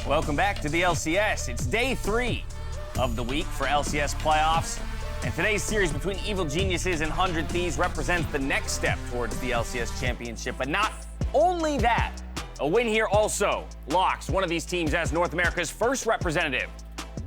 Welcome back to the LCS. It's day 3 of the week for LCS playoffs. And today's series between Evil Geniuses and 100 Thieves represents the next step towards the LCS championship. But not only that, a win here also locks one of these teams as North America's first representative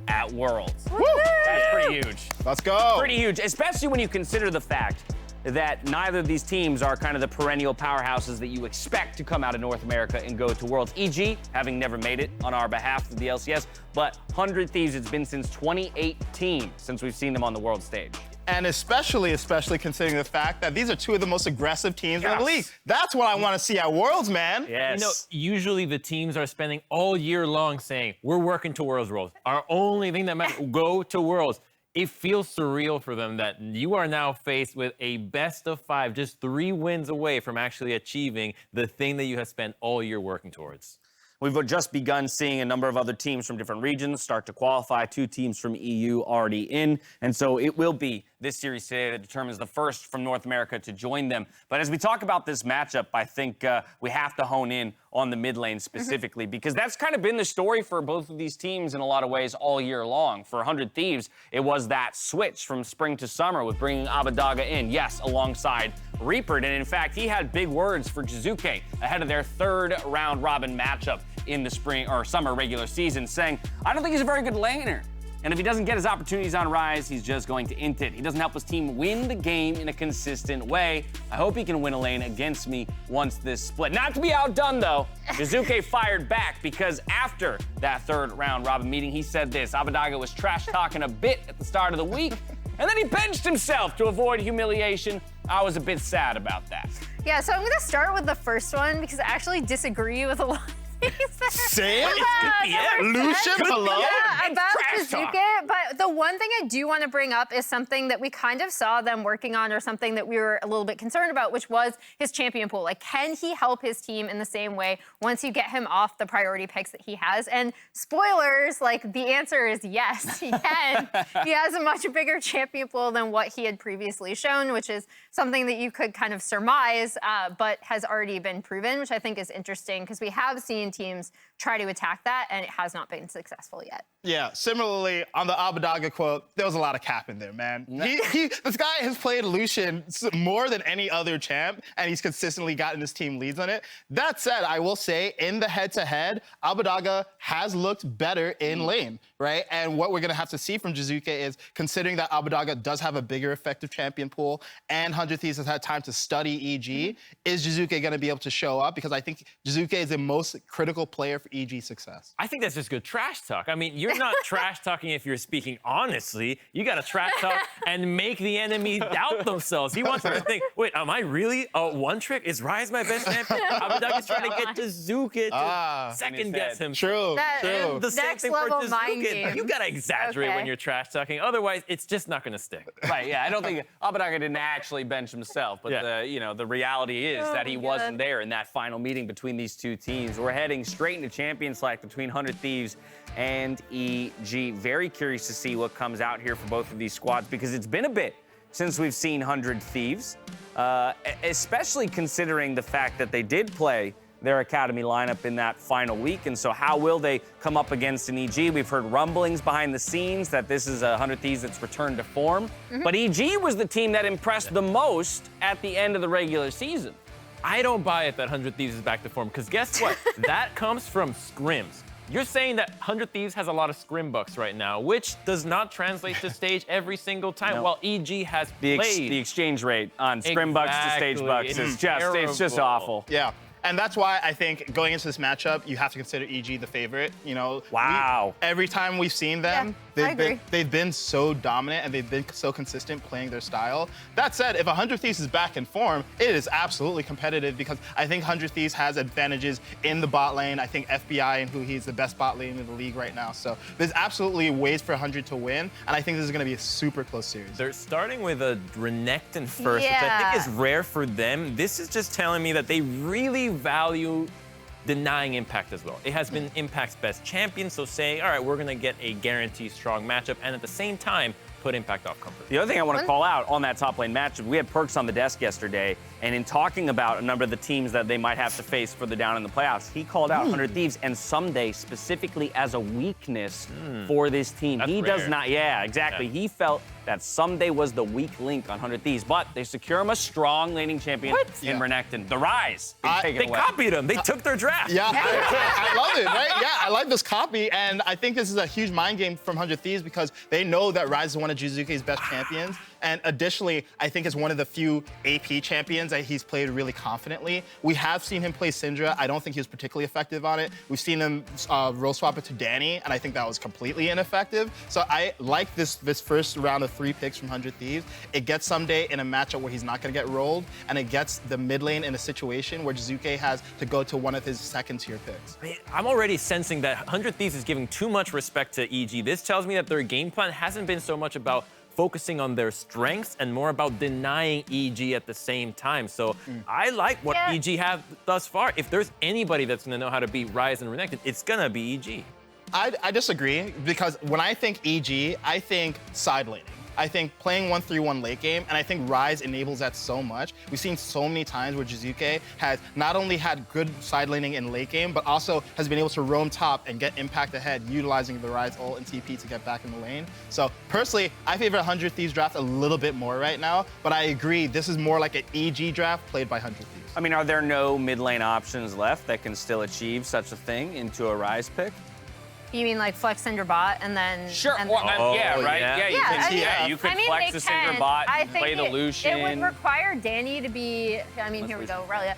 at Worlds. Woo! That's pretty huge. Let's go. Pretty huge, especially when you consider the fact that neither of these teams are kind of the perennial powerhouses that you expect to come out of North America and go to Worlds. EG, having never made it on our behalf of the LCS, but 100 Thieves, it's been since 2018 since we've seen them on the world stage. And especially considering the fact that these are two of the most aggressive teams in the league. That's what I want to see at Worlds, man. Yes. You know, usually the teams are spending all year long saying, we're working towards Worlds. Our only thing that matters, go to Worlds. It feels surreal for them that you are now faced with a best of 5, just 3 wins away from actually achieving the thing that you have spent all year working towards. We've just begun seeing a number of other teams from different regions start to qualify. 2 teams from EU already in. And so it will be this series today that determines the first from North America to join them. But as we talk about this matchup, I think we have to hone in on the mid lane specifically, because that's kind of been the story for both of these teams in a lot of ways all year long. For 100 Thieves, it was that switch from spring to summer with bringing Abadaga in, yes, alongside Reaper. And in fact, he had big words for Jizuke ahead of their 3rd round robin matchup in the spring or summer regular season, saying, I don't think he's a very good laner. And if he doesn't get his opportunities on Rise, he's just going to int it. He doesn't help his team win the game in a consistent way. I hope he can win a lane against me once this split. Not to be outdone, though, Jizuke fired back because after that 3rd round robin meeting, he said this: Abadaga was trash talking a bit at the start of the week, and then he benched himself to avoid humiliation. I was a bit sad about that. Yeah, so I'm gonna start with the first one because I actually disagree with a lot of things there. Same? Lucian, hello? Yeah, about Jizuke, but the one thing I do want to bring up is something that we kind of saw them working on, or something that we were a little bit concerned about, which was his champion pool. Like, can he help his team in the same way once you get him off the priority picks that he has? And spoilers, like, the answer is yes, he can. He has a much bigger champion pool than what he had previously shown, which is something that you could kind of surmise, but has already been proven, which I think is interesting because we have seen teams try to attack that, and it has not been successful yet. Yeah, similarly, on the Abadaga quote, there was a lot of cap in there, man. This guy has played Lucian more than any other champ, and he's consistently gotten his team leads on it. That said, I will say, in the head-to-head, Abadaga has looked better in lane, right? And what we're going to have to see from Jizuke is, considering that Abadaga does have a bigger effective champion pool, and 100 Thieves has had time to study EG, is Jizuke going to be able to show up? Because I think Jizuke is the most critical player for EG success. I think that's just good trash talk. I mean, you're not trash talking if you're speaking honestly. You got to trash talk and make the enemy doubt themselves. He wants them to think, wait, am I really one trick? Is Rise my best champion? Abadaga's trying to get Jizuke to second guess him. True. The same Next thing for level mind Jizuke. game. You got to exaggerate Okay. when you're trash talking. Otherwise, it's just not going to stick. Right, yeah, I don't think Abadaga didn't actually bench himself, but the reality is that he wasn't there in that final meeting between these 2 teams. We're heading straight into champion select between 100 Thieves and EG. Very curious to see what comes out here for both of these squads, because it's been a bit since we've seen 100 Thieves, especially considering the fact that they did play their academy lineup in that final week. And so how will they come up against an EG? We've heard rumblings behind the scenes that this is a 100 Thieves that's returned to form. But EG was the team that impressed the most at the end of the regular season. I don't buy it that 100 Thieves is back to form, because guess what? That comes from scrims. You're saying that 100 Thieves has a lot of scrim bucks right now, which does not translate to stage every single time, while EG has played. The exchange rate on scrim bucks to stage bucks is just awful. Yeah. And that's why I think going into this matchup, you have to consider EG the favorite. You know, wow. Every time we've seen them, they've been so dominant and they've been so consistent playing their style. That said, if 100 Thieves is back in form, it is absolutely competitive, because I think 100 Thieves has advantages in the bot lane. I think FBI and who he's the best bot lane in the league right now. So there's absolutely ways for 100 to win, and I think this is going to be a super close series. They're starting with a Renekton first, which I think is rare for them. This is just telling me that they really value denying Impact as well. It has been Impact's best champion, so saying, all right, we're going to get a guaranteed strong matchup, and at the same time, put Impact off comfort. The other thing I want to call out on that top lane matchup, we had Perks on the desk yesterday, and in talking about a number of the teams that they might have to face further down in the playoffs, he called out 100 Thieves and Someday specifically as a weakness for this team. That's he rare. does not, yeah, exactly. Yeah. He felt that Someday was the weak link on 100 Thieves, but they secure him a strong laning champion in Renekton. The Rise. They copied him. They took their draft. Yeah, I love it, right? Yeah, I like this copy, and I think this is a huge mind game from 100 Thieves because they know that Rise is one of Jizuke's best champions, and additionally, I think it's one of the few AP champions that he's played really confidently. We have seen him play Syndra. I don't think he was particularly effective on it. We've seen him role swap it to Danny, and I think that was completely ineffective. So I like this first round of 3 picks from 100 Thieves. It gets Someday in a matchup where he's not going to get rolled, and it gets the mid lane in a situation where Jizuke has to go to one of his second-tier picks. I'm already sensing that 100 Thieves is giving too much respect to EG. This tells me that their game plan hasn't been so much about focusing on their strengths and more about denying EG at the same time. So I like what EG have thus far. If there's anybody that's going to know how to beat Rise and Renekton, it's going to be EG. I disagree because when I think EG, I think side laning. I think playing 1-3-1 late game, and I think Rise enables that so much. We've seen so many times where Jizuke has not only had good side laning in late game, but also has been able to roam top and get impact ahead, utilizing the Rise ult and TP to get back in the lane. So personally, I favor 100 Thieves draft a little bit more right now, but I agree, this is more like an EG draft played by 100 Thieves. I mean, are there no mid lane options left that can still achieve such a thing into a Rise pick? You mean like flex Cinder bot and then... Sure. And Well, then, yeah, right? yeah. You could flex they the Cinder can. bot, I think play the Lucian. It would require Danny to be, I mean, here we go, Relia.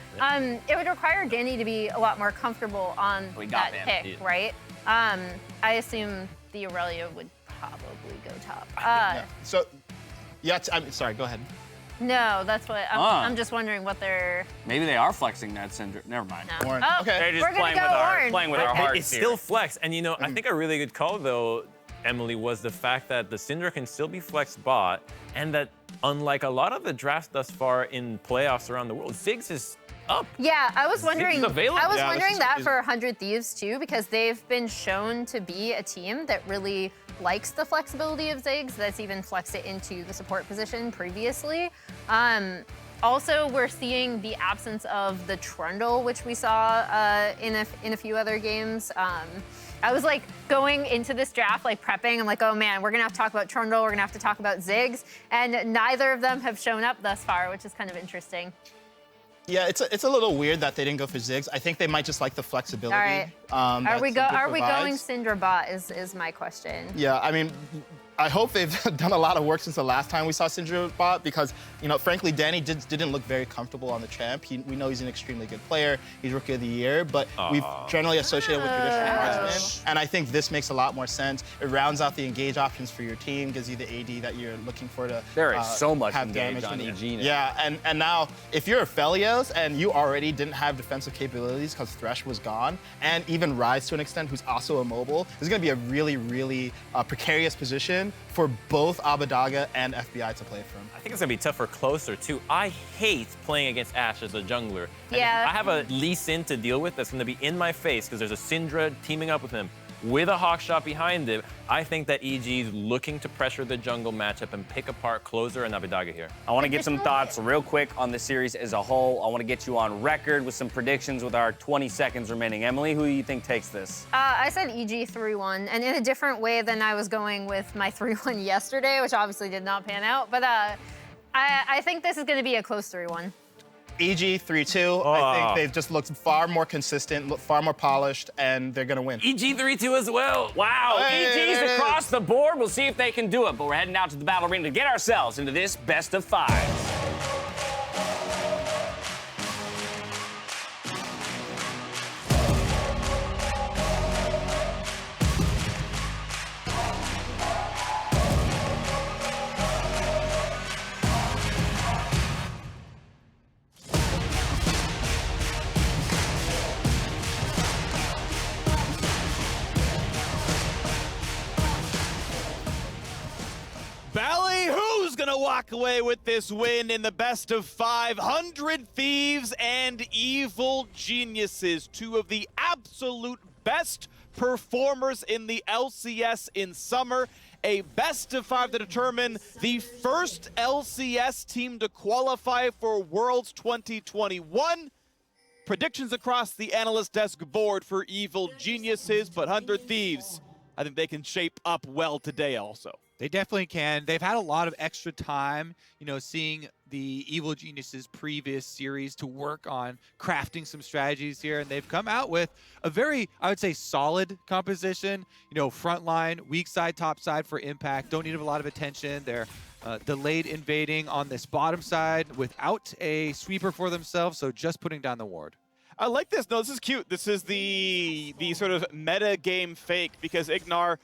It would require Danny to be a lot more comfortable on that pick, right? I assume the Aurelia would probably go top. So, yeah, I'm sorry, go ahead. No, that's what, I'm just wondering what they're... Maybe they are flexing that Cinder. Never mind. No. Orange. Oh, Okay. They're just we're gonna playing go with our orange. playing with our hearts It's here. still flex. And you know, I think a really good call though, Emily, was the fact that the Syndra can still be flexed bot, and that unlike a lot of the drafts thus far in playoffs around the world, Ziggs is up. Yeah, I was wondering. available. I was Yeah, wondering this that is- for 100 Thieves too, because they've been shown to be a team that really likes the flexibility of Ziggs. That's even flexed it into the support position previously. Also, we're seeing the absence of the Trundle, which we saw in a few other games. I was like going into this draft, like prepping. I'm like, oh man, we're gonna have to talk about Trundle. We're gonna have to talk about Ziggs, and neither of them have shown up thus far, which is kind of interesting. Yeah, it's a little weird that they didn't go for Ziggs. I think they might just like the flexibility. All right. Are we going Cinder bot is my question. Yeah, I mean, I hope they've done a lot of work since the last time we saw Syndra bot because, you know, frankly, Danny didn't look very comfortable on the champ. We know he's an extremely good player. He's Rookie of the Year, but we've generally associated with traditional marksman. And I think this makes a lot more sense. It rounds out the engage options for your team, gives you the AD that you're looking for to There is so much have engage damage on when EG you- now. Yeah, and now if you're a Felios and you already didn't have defensive capabilities because Thresh was gone, and even Rise to an extent, who's also immobile, this is going to be a really, really precarious position for both Abadaga and FBI to play from. I think it's gonna be tougher closer too. I hate playing against Ashe as a jungler. And Yeah. if I have a Lee Sin to deal with that's gonna be in my face because there's a Syndra teaming up with him with a hawk shot behind him. I think that EG's looking to pressure the jungle matchup and pick apart Closer and Abadaga here. I want to get some thoughts real quick on the series as a whole. I want to get you on record with some predictions with our 20 seconds remaining. Emily, who do you think takes this? I said EG 3-1, and in a different way than I was going with my 3-1 yesterday, which obviously did not pan out. But I think this is going to be a close 3-1. EG 3-2. I think they've just looked far more consistent, far more polished, and they're gonna win. EG 3-2 as well. Wow, Hey, EG's it is. across the board. We'll see if they can do it, but we're heading out to the battle arena to get ourselves into this best of 5. Bally, who's gonna walk away with this win in the best of 500 Thieves and Evil Geniuses, two of the absolute best performers in the LCS in summer. A best of 5 to determine the first LCS team to qualify for Worlds 2021. Predictions across the analyst desk board for Evil Geniuses, but 100 Thieves, I think they can shape up well today also. They definitely can. They've had a lot of extra time, seeing the Evil Geniuses previous series to work on crafting some strategies here, and they've come out with a very, I would say, solid composition. Front line, weak side, top side for impact. Don't need a lot of attention. They're delayed invading on this bottom side without a sweeper for themselves, so just putting down the ward. I like this. No, this is cute. This is the sort of meta game fake because Ignar,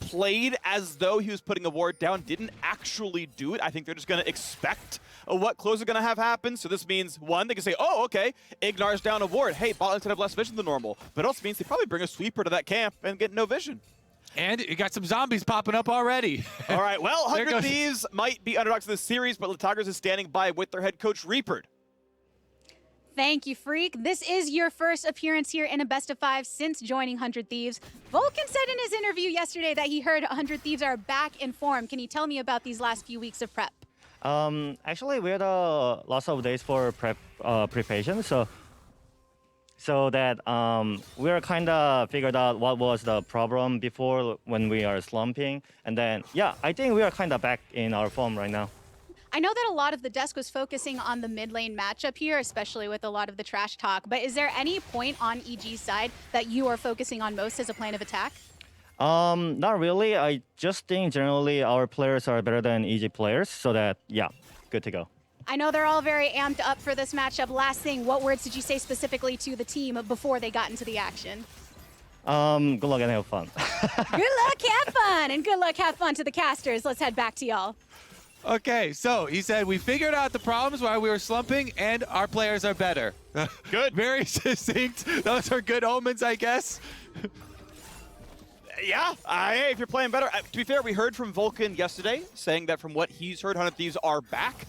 played as though he was putting a ward down, didn't actually do it. I think they're just going to expect what close are going to have happen. So this means, one, they can say, oh, okay, Ignar's down a ward. Hey, bot lane's going to have less vision than normal. But it also means they probably bring a sweeper to that camp and get no vision. And you got some zombies popping up already. All right, well, 100 goes. Thieves might be underdogs in this series, but the Tigers is standing by with their head coach, Reapered. Thank you, Freak. This is your first appearance here in a best of 5 since joining 100 Thieves. Vulcan said in his interview yesterday that he heard 100 Thieves are back in form. Can you tell me about these last few weeks of prep? Actually, we had lots of days for preparation, so that we are kind of figured out what was the problem before when we are slumping, and then I think we are kind of back in our form right now. I know that a lot of the desk was focusing on the mid lane matchup here, especially with a lot of the trash talk, but is there any point on EG's side that you are focusing on most as a plan of attack? Not really. I just think generally our players are better than EG players, so that, good to go. I know they're all very amped up for this matchup. Last thing, what words did you say specifically to the team before they got into the action? Good luck and have fun. Good luck, have fun, and good luck, have fun to the casters. Let's head back to y'all. Okay, so he said we figured out the problems while we were slumping, and our players are better. Good. Very succinct. Those are good omens, I guess. Yeah, if you're playing better. To be fair, we heard from Vulcan yesterday saying that from what he's heard, 100 Thieves are back.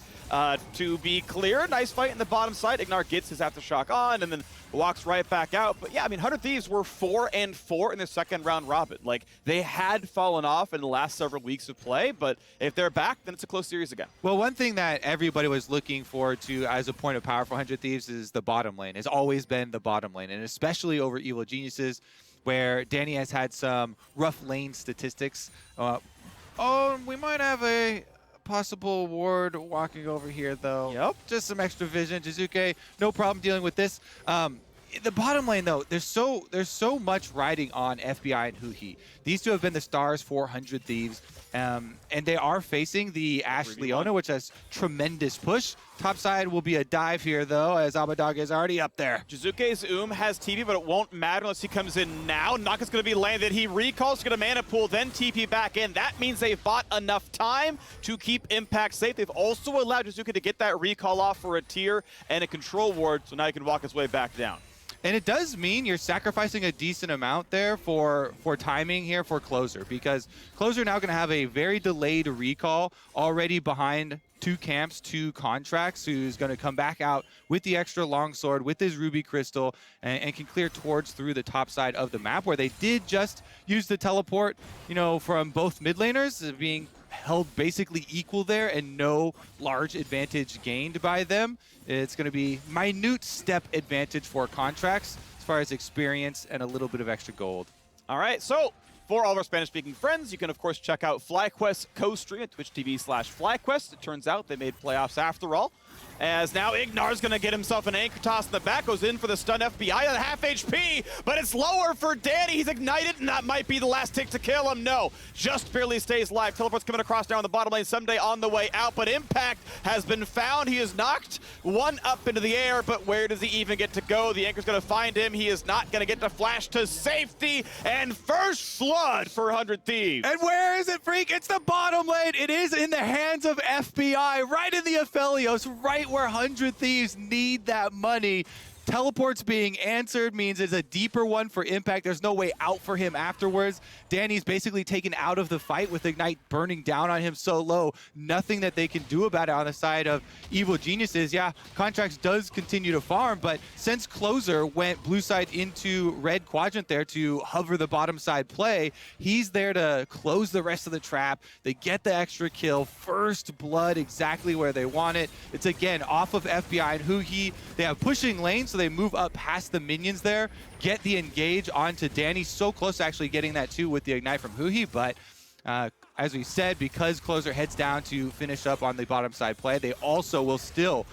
To be clear, nice fight in the bottom side. Ignar gets his aftershock on and then walks right back out. But yeah, 100 Thieves were 4-4 in the second round robin. Like, they had fallen off in the last several weeks of play, but if they're back, then it's a close series again. Well, one thing that everybody was looking forward to as a point of power for 100 Thieves is the bottom lane. It's always been the bottom lane, and especially over Evil Geniuses, where Danny has had some rough lane statistics. We might have a possible ward walking over here, though. Yep. Just some extra vision. Jizuke, no problem dealing with this. The bottom lane, though, there's so much riding on FBI and Huhi. These two have been the stars for 100 Thieves, and they are facing the Ashe Leona, which has tremendous push. Top side will be a dive here, though, as Abadag is already up there. Jizuke's has TP, but it won't matter unless he comes in now. Naka's going to be landed. He recalls, going to mana pool, then TP back in. That means they've bought enough time to keep Impact safe. They've also allowed Jizuke to get that recall off for a tier and a control ward, so now he can walk his way back down. And it does mean you're sacrificing a decent amount there for timing here for Closer, because Closer now going to have a very delayed recall already behind 2 camps, 2 contracts, who's going to come back out with the extra longsword, with his Ruby Crystal, and can clear towards through the top side of the map, where they did just use the teleport, from both mid laners, being held basically equal there and no large advantage gained by them. It's going to be minute step advantage for contracts as far as experience and a little bit of extra gold. All right, so for all of our Spanish-speaking friends, you can, of course, check out FlyQuest co-stream at twitch.tv/FlyQuest. It turns out they made playoffs after all. As now Ignar's going to get himself an anchor toss in the back, goes in for the stun FBI at half HP, but it's lower for Danny. He's ignited, and that might be the last tick to kill him. No, just barely stays alive. Teleport's coming across down the bottom lane someday on the way out, but Impact has been found. He is knocked one up into the air, but where does he even get to go? The anchor's going to find him. He is not going to get to flash to safety, and first blood for 100 Thieves. And where is it, Freak? It's the bottom lane. It is in the hands of FBI, right in the Aphelios, right where 100 Thieves need that money. Teleports being answered means it's a deeper one for Impact. There's no way out for him afterwards. Danny's basically taken out of the fight with Ignite burning down on him so low. Nothing that they can do about it on the side of Evil Geniuses. Yeah, Contracts does continue to farm, but since Closer went blue side into red quadrant there to hover the bottom side play, he's there to close the rest of the trap. They get the extra kill. First blood exactly where they want it. It's again off of FBI and Huhi. They have pushing lanes, so they move up past the minions there, get the engage onto Danny. So close to actually getting that too with the Ignite from Huhi, but as we said, because Closer heads down to finish up on the bottom side play, they also will still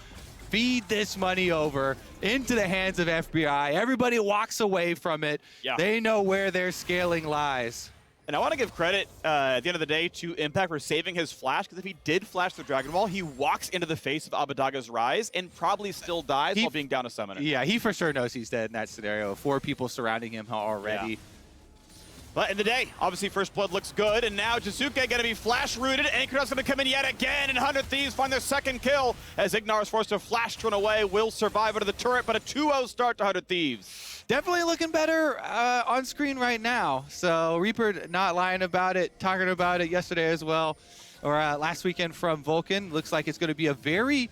feed this money over into the hands of FBI. Everybody walks away from it. Yeah. They know where their scaling lies. And I want to give credit at the end of the day to Impact for saving his flash, because if he did flash the Dragon Ball, he walks into the face of Abadaga's Rise and probably still dies while being down a summoner. Yeah, he for sure knows he's dead in that scenario. 4 people surrounding him already. Yeah. But in the day, obviously First Blood looks good, and now Jizuke going to be flash-rooted. Anchor's going to come in yet again, and 100 Thieves find their second kill as Ignar is forced to flash run away, will survive under the turret, but a 2-0 start to 100 Thieves. Definitely looking better on screen right now. So Reaper not lying about it, talking about it yesterday as well, or last weekend from Vulcan. Looks like it's going to be a very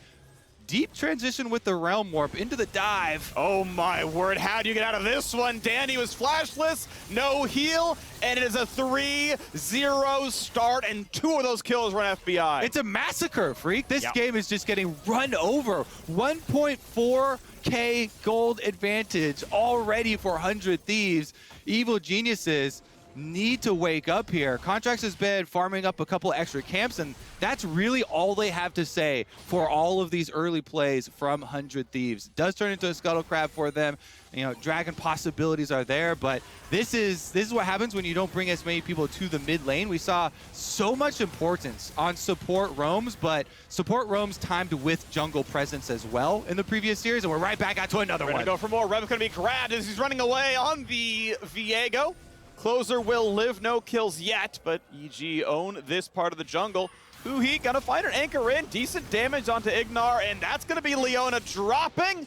deep transition with the Realm Warp into the dive. Oh my word, how do you get out of this one? Danny was flashless, no heal, and it is a 3-0 start, and 2 of those kills run FBI. It's a massacre, Freak. This game is just getting run over. 1.4K gold advantage already for 100 Thieves. Evil Geniuses need to wake up here. Contracts has been farming up a couple extra camps, and that's really all they have to say for all of these early plays from 100 Thieves. Does turn into a scuttle crab for them. You know, dragon possibilities are there, but this is what happens when you don't bring as many people to the mid lane. We saw so much importance on support roams, but support roams timed with jungle presence as well in the previous series, and we're right back out to another We're one. gonna go for more. Rev's gonna be grabbed as he's running away on the Viego. Closer will live, no kills yet, but EG own this part of the jungle. Huhi gonna find an anchor in, decent damage onto Ignar, and that's gonna be Leona dropping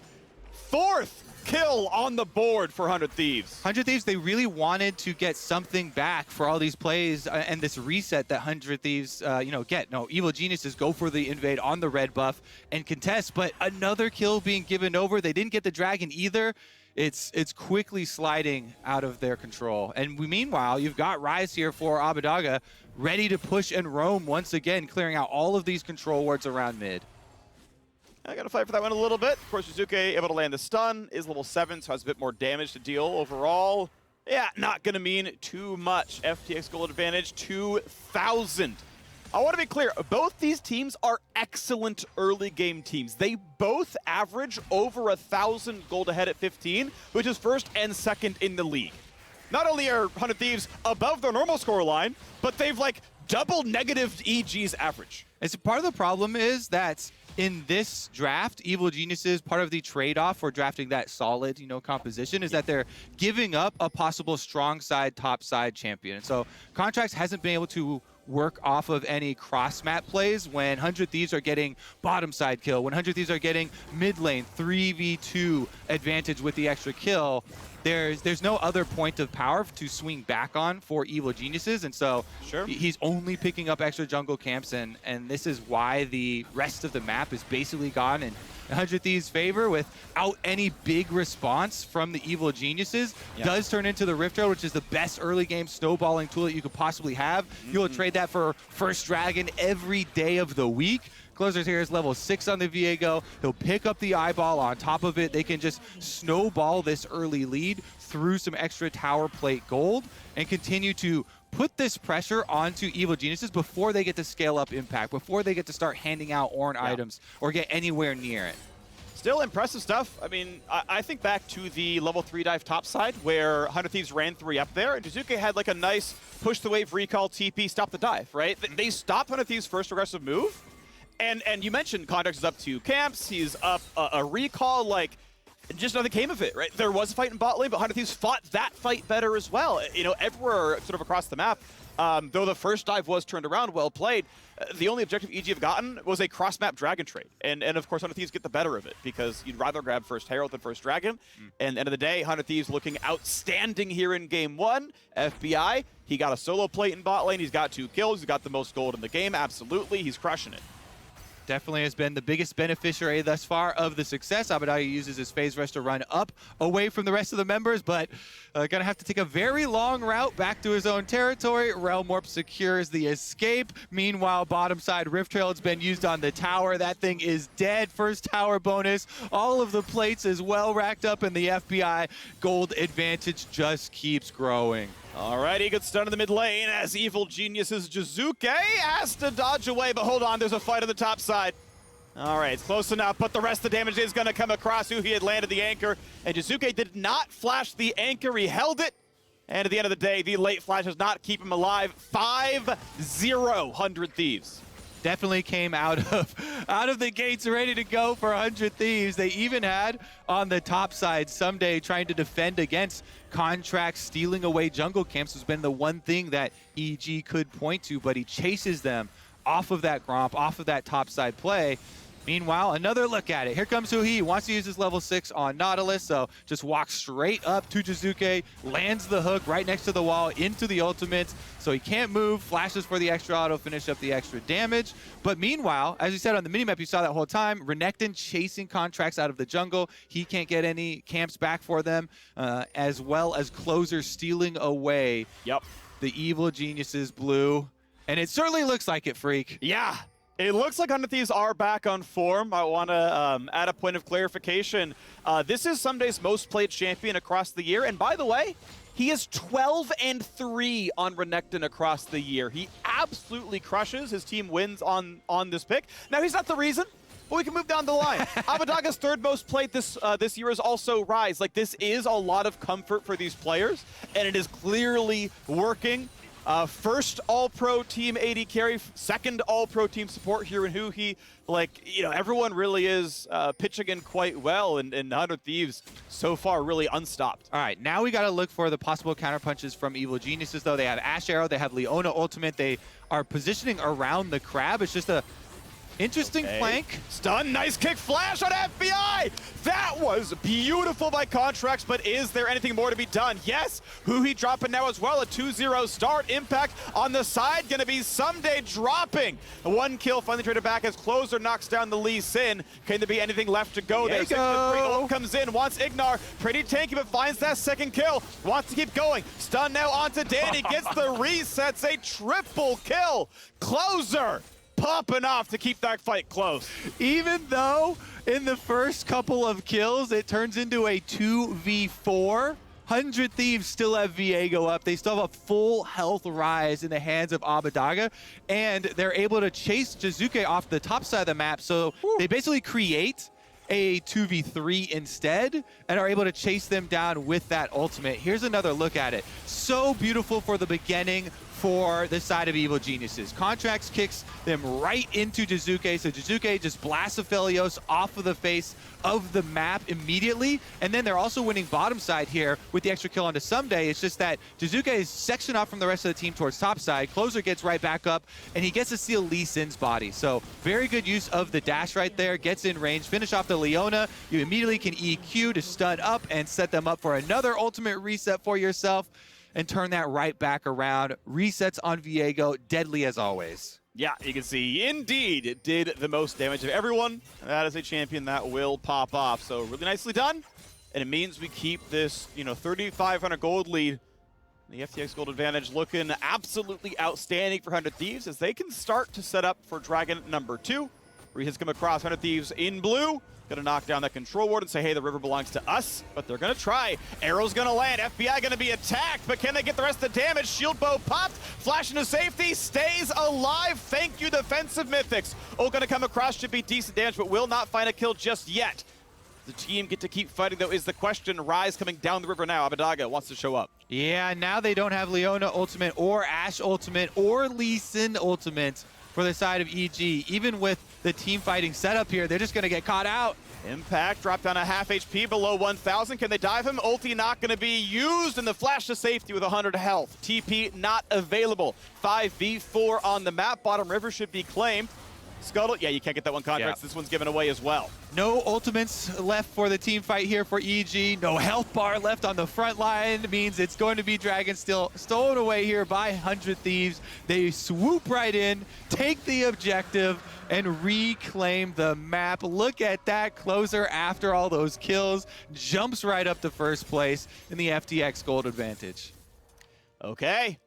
4th kill on the board for 100 Thieves. 100 Thieves, they really wanted to get something back for all these plays and this reset that 100 Thieves, get. No, Evil Geniuses go for the invade on the red buff and contest, but another kill being given over. They didn't get the dragon either. It's quickly sliding out of their control. And meanwhile, you've got Rise here for Abadaga, ready to push and roam once again, clearing out all of these control wards around mid. I gotta fight for that one a little bit. Of course, Jizuke able to land the stun, is level 7, so has a bit more damage to deal overall. Yeah, not gonna mean too much. FTX gold advantage, 2,000. I want to be clear, both these teams are excellent early game teams. They both average over 1,000 gold ahead at 15, which is first and second in the league. Not only are 100 Thieves above their normal score line, but they've like double negative EG's average. It's part of the problem is that in this draft, Evil Geniuses, part of the trade-off for drafting that solid, composition is that they're giving up a possible strong side, top side champion. And so Contracts hasn't been able to work off of any cross-map plays when 100 Thieves are getting bottom side kill, when 100 Thieves are getting mid lane 3v2 advantage with the extra kill. There's no other point of power to swing back on for Evil Geniuses, and so he's only picking up extra jungle camps, and this is why the rest of the map is basically gone in 100 Thieves' favor without any big response from the Evil Geniuses. Does turn into the Rift Road, which is the best early game snowballing tool that you could possibly have. You'll trade that for first dragon every day of the week. Closer's here is level 6 on the Viego. He'll pick up the eyeball on top of it. They can just snowball this early lead through some extra tower plate gold and continue to put this pressure onto Evil Geniuses before they get to scale up impact, before they get to start handing out Ornn items or get anywhere near it. Still impressive stuff. I mean, I think back to the level 3 dive top side where 100 Thieves ran 3 up there, and Jizuke had like a nice push the wave, recall, TP, stop the dive, right? They stopped 100 Thieves' first aggressive move, and you mentioned Contracts is up 2 camps, he's up a recall, like, just nothing came of it, right? There was a fight in bot lane, but 100 Thieves fought that fight better as well. Everywhere sort of across the map, Though the first dive was turned around, well played, the only objective EG have gotten was a cross-map dragon trade. And of course, 100 Thieves get the better of it because you'd rather grab first Herald than first Dragon. And at the end of the day, 100 Thieves looking outstanding here in game 1. FBI, he got a solo plate in bot lane. He's got 2 kills. He's got the most gold in the game. Absolutely, he's crushing it. Definitely has been the biggest beneficiary thus far of the success. Abbedagge uses his phase rush to run up away from the rest of the members, but gonna have to take a very long route back to his own territory. Realm Warp secures the escape. Meanwhile, bottom side Rift Trail has been used on the tower. That thing is dead. First tower bonus. All of the plates is well racked up, and the FBI gold advantage just keeps growing. Alrighty, good stun in the mid lane as Evil Genius's Jizuke has to dodge away, but hold on, there's a fight on the top side. Alright, it's close enough, but the rest of the damage is going to come across who he had landed the anchor, and Jizuke did not flash the anchor, he held it, and at the end of the day, the late flash does not keep him alive. 5-0, 100 Thieves. Definitely came out of the gates ready to go for 100 Thieves. They even had on the top side Someday trying to defend against contracts, stealing away jungle camps has been the one thing that EG could point to, but he chases them off of that Gromp, off of that top side play. Meanwhile, another look at it. Here comes Huhi. Wants to use his level 6 on Nautilus, so just walks straight up to Jizuke, lands the hook right next to the wall into the ultimate, so he can't move, flashes for the extra auto, finish up the extra damage. But meanwhile, as you said on the minimap, you saw that whole time, Renekton chasing contracts out of the jungle. He can't get any camps back for them, as well as Closer stealing away the Evil Geniuses blue. And it certainly looks like it, Freak. Yeah. It looks like 100 Thieves are back on form. I want to add a point of clarification. This is Someday's most played champion across the year. And by the way, he is 12-3 on Renekton across the year. He absolutely crushes. His team wins on this pick. Now, he's not the reason, but we can move down the line. Abbedagge's third most played this year is also Rise. Like, this is a lot of comfort for these players, and it is clearly working. First All-Pro team AD carry, second All-Pro team support here in Huhi. Like, you know, everyone really is pitching in quite well, and 100 Thieves so far really unstopped. All right, now we got to look for the possible counterpunches from Evil Geniuses, though. They have Ash Arrow, they have Leona Ultimate, they are positioning around the crab. It's just a interesting flank. Stun, nice kick flash on FBI! That was beautiful by Contracts, but is there anything more to be done? Yes, Huhi dropping now as well, a 2-0 start. Impact on the side, gonna be Someday dropping. One kill finally traded back as Closer knocks down the Lee Sin. Can there be anything left to go? There ult comes in, wants Ignar, pretty tanky, but finds that second kill. Wants to keep going. Stun now onto Danny, gets the resets, a triple kill. Closer popping off to keep that fight close. Even though in the first couple of kills, it turns into a 2v4, 100 Thieves still have Viego up. They still have a full health Rise in the hands of Abbedagge, and they're able to chase Jizuke off the top side of the map. So they basically create a 2v3 instead and are able to chase them down with that ultimate. Here's another look at it. So beautiful for the beginning for the side of Evil Geniuses. Contracts kicks them right into Jizuke, so Jizuke just blasts Aphelios off of the face of the map immediately, and then they're also winning bottom side here with the extra kill onto Someday. It's just that Jizuke is sectioned off from the rest of the team towards top side. Closer gets right back up, and he gets to steal Lee Sin's body. So very good use of the dash right there, gets in range, finish off the Leona. You immediately can EQ to stun up and set them up for another ultimate reset for yourself, and turn that right back around. Resets on Viego, deadly as always. Yeah, you can see, indeed, it did the most damage of everyone. That is a champion that will pop off. So really nicely done. And it means we keep this, 3,500 gold lead. The FTX gold advantage looking absolutely outstanding for 100 Thieves as they can start to set up for Dragon number 2. Resets come across 100 Thieves in blue. Gonna knock down that control ward and say, hey, the river belongs to us, but they're gonna try. Arrow's gonna land, FBI gonna be attacked, but can they get the rest of the damage? Shield bow popped, flash into safety, stays alive. Thank you, defensive Mythics. Ult gonna come across, should be decent damage, but will not find a kill just yet. The team get to keep fighting, though, is the question. Rise coming down the river now. Abbedagge wants to show up. Yeah, now they don't have Leona ultimate or Ashe ultimate or Lee Sin ultimate for the side of EG. Even with the team fighting setup here. They're just going to get caught out. Impact dropped down a half HP below 1,000. Can they dive him? Ulti not going to be used, and the flash to safety with 100 health. TP not available. 5v4 on the map. Bottom river should be claimed. Scuttle, yeah, you can't get that one contract. Yeah. So this one's given away as well. No ultimates left for the team fight here for EG. No health bar left on the front line. Means it's going to be Dragon still stolen away here by 100 Thieves. They swoop right in, take the objective, and reclaim the map. Look at that closer after all those kills. Jumps right up to first place in the FTX gold advantage. Okay.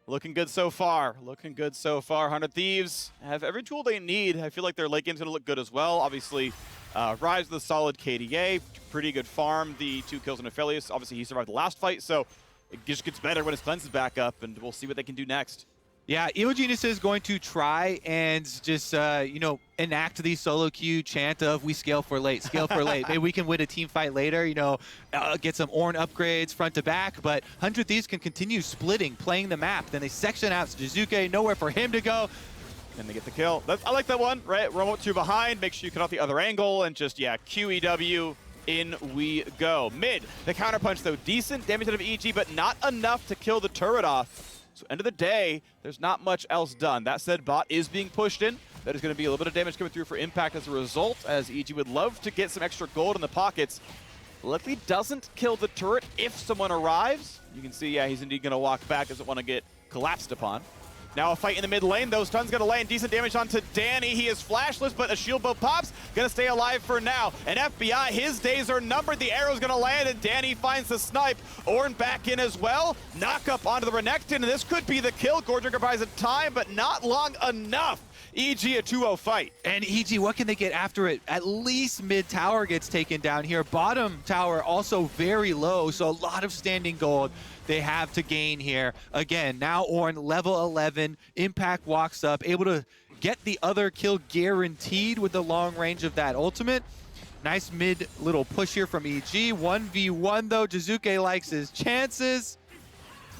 Looking good so far. Looking good so far. 100 Thieves have every tool they need. I feel like their late game's going to look good as well. Obviously, Rise with a solid KDA. Pretty good farm. The 2 kills in Aphelios. Obviously, he survived the last fight, so it just gets better when his cleanse is back up, and we'll see what they can do next. Yeah, Evil Genius is going to try and just, you know, enact the solo queue chant of we scale for late, scale for late. Maybe we can win a team fight later, you know, get some Ornn upgrades front to back, but 100 Thieves can continue splitting, playing the map. Then they section out Jizuke, nowhere for him to go. And they get the kill. I like that one, right? Remote 2 behind, make sure you cut out the other angle, and just, yeah, QEW, in we go. Mid, the counterpunch, though, decent damage out of EG, but not enough to kill the turret off. So end of the day, there's not much else done. That said, bot is being pushed in. That is going to be a little bit of damage coming through for Impact as a result, as EG would love to get some extra gold in the pockets. Luckily doesn't kill the turret if someone arrives. You can see, yeah, he's indeed going to walk back, doesn't want to get collapsed upon. Now a fight in the mid lane, though. Stun's going to land decent damage onto Danny. He is flashless, but a shield bow pops. Going to stay alive for now. And FBI, his days are numbered. The arrow's going to land, and Danny finds the snipe. Ornn back in as well. Knock up onto the Renekton, and this could be the kill. Gordringer buys it time, but not long enough. EG a 2-0 fight. And EG, what can they get after it? At least mid tower gets taken down here. Bottom tower also very low, so a lot of standing gold they have to gain here. Again, now Ornn level 11. Impact walks up, able to get the other kill guaranteed with the long range of that ultimate. Nice mid little push here from EG. 1v1 though, Jizuke likes his chances.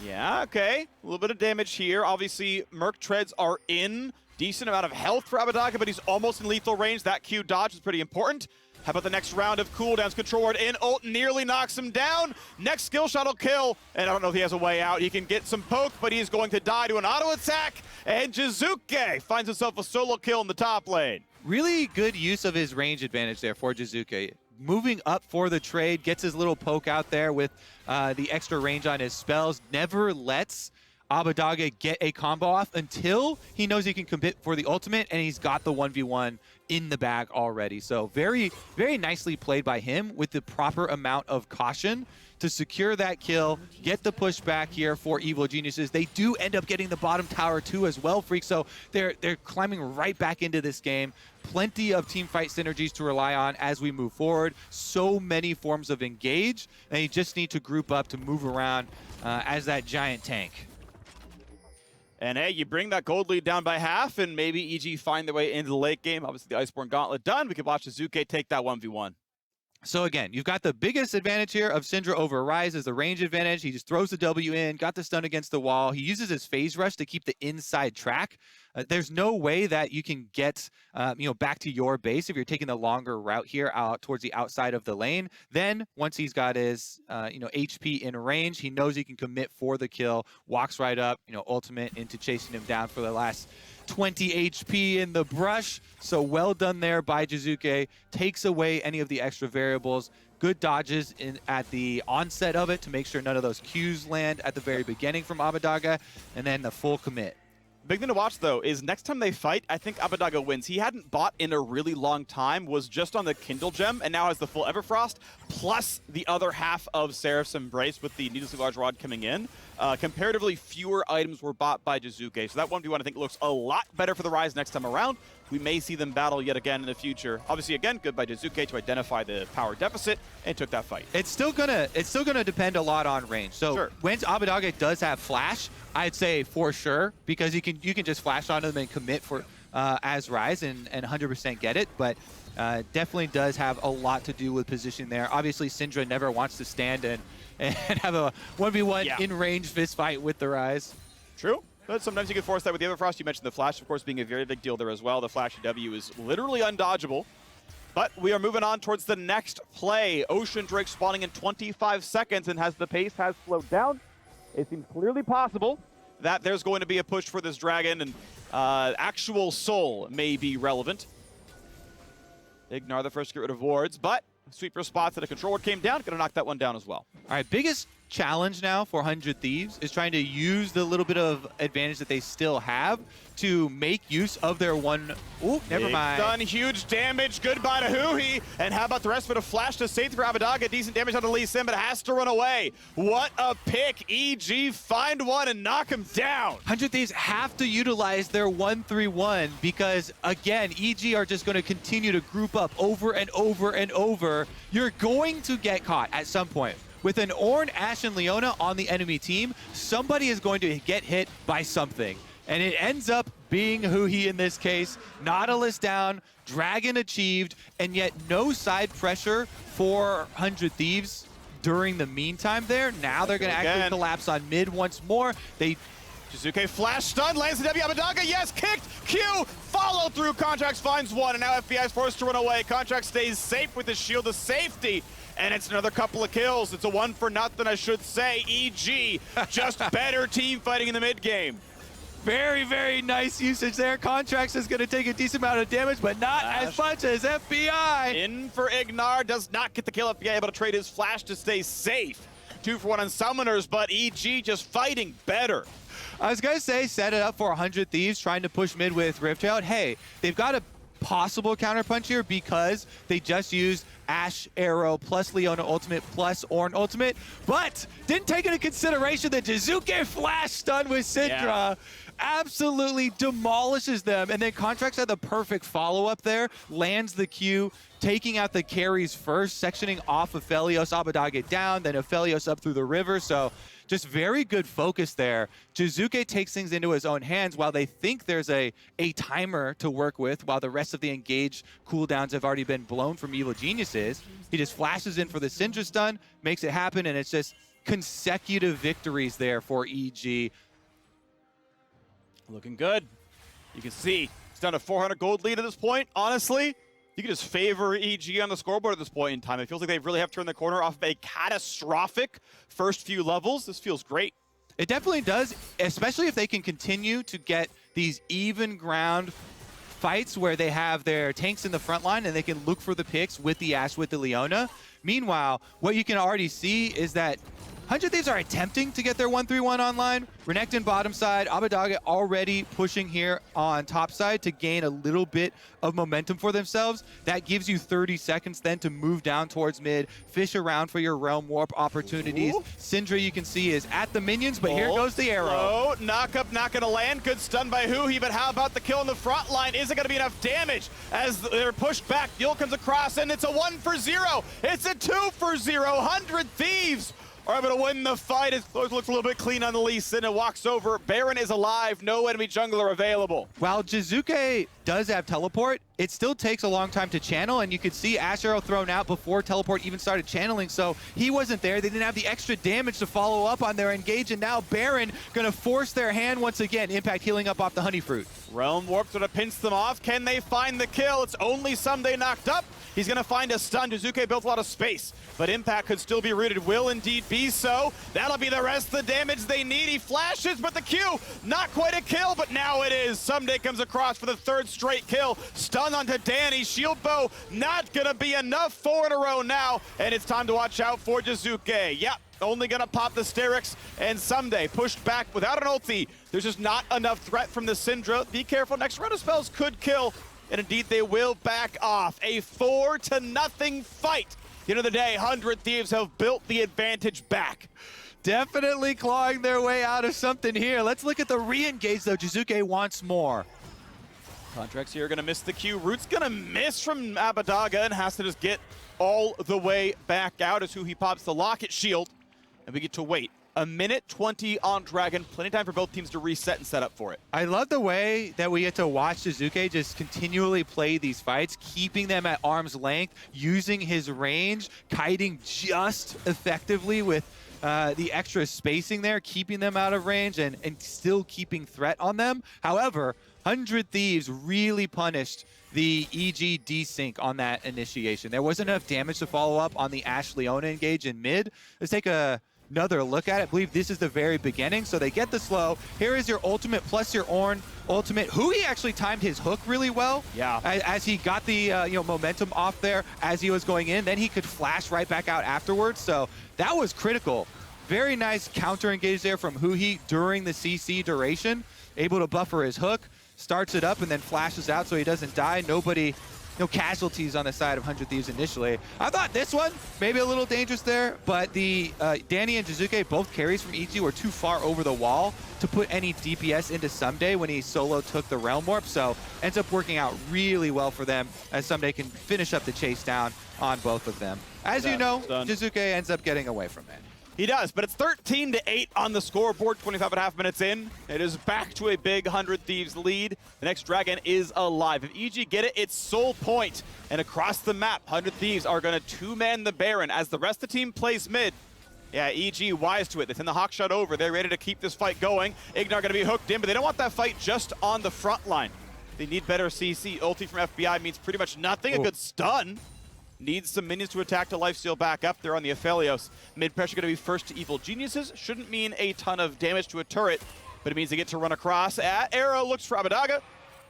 Yeah, okay. A little bit of damage here. Obviously, Merc Treads are in. Decent amount of health for Abbedagge, but he's almost in lethal range. That Q dodge is pretty important. How about the next round of cooldowns? Control ward in, ult nearly knocks him down. Next skill shot will kill, and I don't know if he has a way out. He can get some poke, but he's going to die to an auto attack, and Jizuke finds himself a solo kill in the top lane. Really good use of his range advantage there for Jizuke. Moving up for the trade, gets his little poke out there with the extra range on his spells, never lets Abbedagge get a combo off until he knows he can commit for the ultimate, and he's got the 1v1 in the bag already. So very, very nicely played by him with the proper amount of caution to secure that kill, get the push back here for Evil Geniuses. They do end up getting the bottom tower too as well, Freak, so they're climbing right back into this game. Plenty of team fight synergies to rely on as we move forward. So many forms of engage, and you just need to group up to move around as that giant tank. And hey, you bring that gold lead down by half, and maybe EG find their way into the late game. Obviously, the Iceborne Gauntlet done. We could watch Jizuke take that 1v1. So again, you've got the biggest advantage here of Syndra over Rise is the range advantage. He just throws the W in, got the stun against the wall. He uses his phase rush to keep the inside track. There's no way that you can get back to your base if you're taking the longer route here out towards the outside of the lane. Then once he's got his HP in range, he knows he can commit for the kill, walks right up, ultimate into chasing him down for the last 20 HP in the brush. So well done there by Jizuke. Takes away any of the extra variables. Good dodges at the onset of it to make sure none of those Qs land at the very beginning from Abbedagge, and then the full commit. Big thing to watch, though, is next time they fight, I think Abbedagge wins. He hadn't bought in a really long time, was just on the Kindle Gem, and now has the full Everfrost, plus the other half of Seraph's Embrace with the Needlessly Large Rod coming in. Comparatively fewer items were bought by Jizuke, so that 1v1 I think looks a lot better for the Rise next time around. We may see them battle yet again in the future. Obviously, again, good by Jizuke to identify the power deficit and took that fight. It's still gonna depend a lot on range. So sure. When Abbedagge does have flash, I'd say for sure, because you can just flash onto them and commit for as Rise and 100% get it. But definitely does have a lot to do with position there. Obviously, Syndra never wants to stand and have a 1v1 in range fist fight with the Rise. True. But sometimes you can force that with the other Frost. You mentioned the flash, of course, being a very big deal there as well. The flash W is literally undodgeable. But we are moving on towards the next play. Ocean Drake spawning in 25 seconds, and as the pace has slowed down, it seems clearly possible that there's going to be a push for this dragon, and actual soul may be relevant. Ignar the first to get rid of wards, but sweeper spots that a control ward came down, gonna knock that one down as well. All right, biggest challenge now for 100 Thieves is trying to use the little bit of advantage that they still have to make use of their one. Ooh, never mind. Done huge damage. Goodbye to Huhi. And how about the rest of it? A flash to safety for Abadaga. Decent damage on the Lee Sin, but has to run away. What a pick. EG find one and knock him down. 100 Thieves have to utilize their 1-3-1 because, again, EG are just going to continue to group up over and over and over. You're going to get caught at some point. With an Ornn, Ashe, and Leona on the enemy team, somebody is going to get hit by something. And it ends up being Huhi in this case. Nautilus down, Dragon achieved, and yet no side pressure for 100 Thieves during the meantime there. Now they're going to actually collapse on mid once more. Jizuke flash stun, lands the W. Abadaga, yes, kicked. Q, follow through. Contracts finds one, and now FBI is forced to run away. Contract stays safe with the shield of safety. And it's another couple of kills. It's a 1-for-nothing, I should say. EG, just better team fighting in the mid game. Very, very nice usage there. Contracts is going to take a decent amount of damage, but not as much as FBI. In for Ignar, does not get the kill. FBI able to trade his flash to stay safe. 2-for-1 on summoners, but EG just fighting better. I was going to say, set it up for 100 Thieves trying to push mid with Riftchild. Hey, they've got a possible counterpunch here because they just used Ashe Arrow plus Leona ultimate plus Ornn ultimate, but didn't take into consideration that Jizuke flash stun with Syndra absolutely demolishes them, and then Contracts had the perfect follow-up there, lands the Q, taking out the carries first, sectioning off of Aphelios, Abadaga down, then Aphelios up through the river, so just very good focus there. Jizuke takes things into his own hands while they think there's a timer to work with, while the rest of the engaged cooldowns have already been blown from Evil Geniuses. He just flashes in for the Syndra stun, makes it happen, and it's just consecutive victories there for EG. Looking good. You can see it's down to 400 gold lead at this point. Honestly, you can just favor EG on the scoreboard at this point in time. It feels like they really have turned the corner off of a catastrophic first few levels. This feels great. It definitely does, especially if they can continue to get these even ground fights where they have their tanks in the front line and they can look for the picks with the Ashe, with the Leona. Meanwhile, what you can already see is that 100 Thieves are attempting to get their 1-3-1 online. Renekton bottom side, Abadaga already pushing here on top side to gain a little bit of momentum for themselves. That gives you 30 seconds then to move down towards mid, fish around for your Realm Warp opportunities. Syndra, you can see, is at the minions, but here goes the arrow. Oh, knock up, not gonna land. Good stun by Huhi, but how about the kill in the front line? Isn't gonna be enough damage as they're pushed back. Yul comes across, and it's a 1-for-0. It's a 2-for-0. 100 Thieves are able to win the fight. It looks a little bit clean on the Lee Sin. It walks over. Baron is alive. No enemy jungler available. While Jizuke does have teleport, it still takes a long time to channel, and you could see Ashe Arrow thrown out before teleport even started channeling, so he wasn't there. They didn't have the extra damage to follow up on their engage, and now Baron gonna force their hand once again. Impact healing up off the Honey Fruit. Realm Warp sort of pinch them off. Can they find the kill? It's only Someday knocked up. He's going to find a stun. Jizuke built a lot of space, but Impact could still be rooted. Will indeed be so. That'll be the rest of the damage they need. He flashes, but the Q, not quite a kill, but now it is. Someday comes across for the third straight kill. Stun onto Danny. Shield bow, not going to be enough. 4 in a row now, and it's time to watch out for Jizuke. Yep. Only gonna pop the Sterix, and Someday pushed back without an ulti. There's just not enough threat from the Syndra. Be careful, next round of spells could kill, and indeed they will back off. A 4-0 fight. At the end of the day, 100 Thieves have built the advantage back. Definitely clawing their way out of something here. Let's look at the re-engage though. Jizuke wants more. Contracts here gonna miss the Q. Root's gonna miss from Abadaga and has to just get all the way back out as Huhi pops the Locket Shield. And we get to wait. 1:20 on Dragon. Plenty of time for both teams to reset and set up for it. I love the way that we get to watch Jizuke just continually play these fights, keeping them at arm's length, using his range, kiting just effectively with the extra spacing there, keeping them out of range and still keeping threat on them. However, 100 Thieves really punished the EG desync on that initiation. There wasn't enough damage to follow up on the Ashe Leona engage in mid. Let's take another look at it. I believe this is the very beginning. So they get the slow. Here is your ultimate plus your Ornn ultimate. Hui actually timed his hook really well. Yeah. As he got the momentum off there as he was going in, then he could flash right back out afterwards. So that was critical. Very nice counter engage there from Hui during the CC duration. Able to buffer his hook, starts it up and then flashes out so he doesn't die. No casualties on the side of 100 Thieves initially. I thought this one, maybe a little dangerous there, but the Danny and Jizuke, both carries from EG, were too far over the wall to put any DPS into Someday when he solo took the Realm Warp, so ends up working out really well for them as Someday can finish up the chase down on both of them. As you know, Jizuke ends up getting away from it. He does, but it's 13-8 on the scoreboard, 25.5 minutes in. It is back to a big 100 Thieves lead. The next dragon is alive. If EG get it, it's Soul Point. And across the map, 100 Thieves are going to two-man the Baron as the rest of the team plays mid. Yeah, EG wise to it. They send the Hawk Shot over. They're ready to keep this fight going. Ignar going to be hooked in, but they don't want that fight just on the front line. They need better CC. Ulti from FBI means pretty much nothing. A good stun. Needs some minions to attack to lifesteal back up there on the Aphelios. Mid pressure going to be first to Evil Geniuses. Shouldn't mean a ton of damage to a turret, but it means they get to run across. Arrow looks for Abbedagge.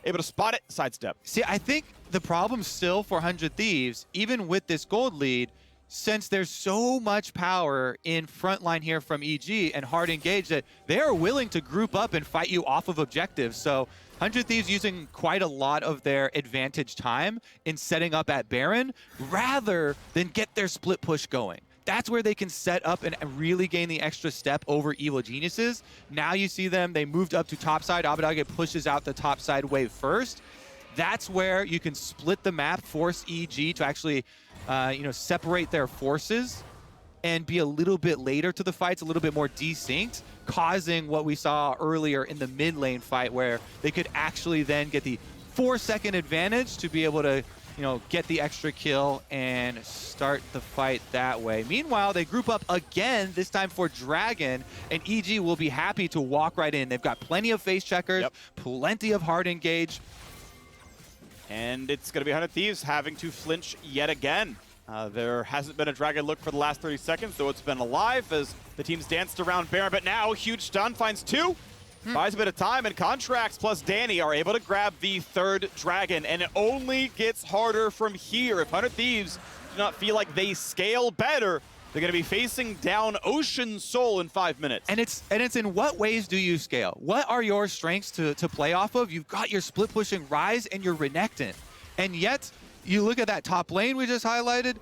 Able to spot it, sidestep. See, I think the problem still for 100 Thieves, even with this gold lead, since there's so much power in frontline here from EG and hard engage, that they are willing to group up and fight you off of objectives. So 100 Thieves using quite a lot of their advantage time in setting up at Baron rather than get their split push going. That's where they can set up and really gain the extra step over Evil Geniuses. Now you see them, they moved up to topside. Abbedagge pushes out the topside wave first. That's where you can split the map, force EG to actually separate their forces and be a little bit later to the fights, a little bit more desynced, causing what we saw earlier in the mid lane fight where they could actually then get the 4-second advantage to be able to get the extra kill and start the fight that way. Meanwhile, they group up again, this time for Dragon, and EG will be happy to walk right in. They've got plenty of face checkers, plenty of hard engage. And it's going to be 100 Thieves having to flinch yet again. There hasn't been a Dragon look for the last 30 seconds, though it's been alive as the teams danced around Baron. But now, huge stun finds two. Buys a bit of time, and Contracts plus Danny are able to grab the third Dragon. And it only gets harder from here. If 100 Thieves do not feel like they scale better, they're going to be facing down Ocean Soul in 5 minutes. And it's in what ways do you scale? What are your strengths to play off of? You've got your split pushing Rise and your Renekton. And yet, you look at that top lane we just highlighted,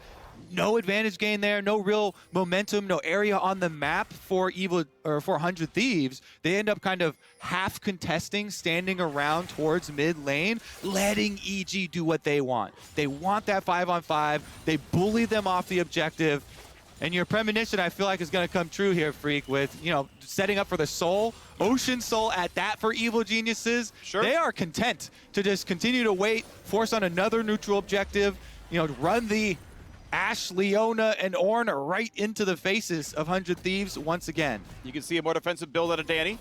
no advantage gain there, no real momentum, no area on the map for 100 Thieves. They end up kind of half contesting, standing around towards mid lane, letting EG do what they want. They want that 5-on-5. They bully them off the objective. And your premonition, I feel like, is going to come true here, Freak, with, setting up for the Soul. Ocean Soul at that for Evil Geniuses. Sure. They are content to just continue to wait, force on another neutral objective, run the Ashe, Leona, and Ornn right into the faces of 100 Thieves once again. You can see a more defensive build out of Danny.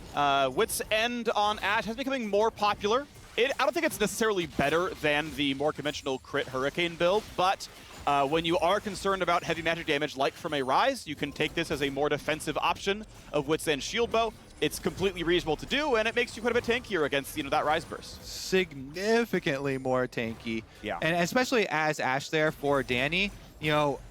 Wit's End on Ashe has becoming more popular. I don't think it's necessarily better than the more conventional crit Hurricane build, but when you are concerned about heavy magic damage like from a Rise, you can take this as a more defensive option of Wit's End Shield Bow. It's completely reasonable to do, and it makes you quite a bit tankier against that Rise burst. Significantly more tanky. Yeah. And especially as Ashe there for Danny,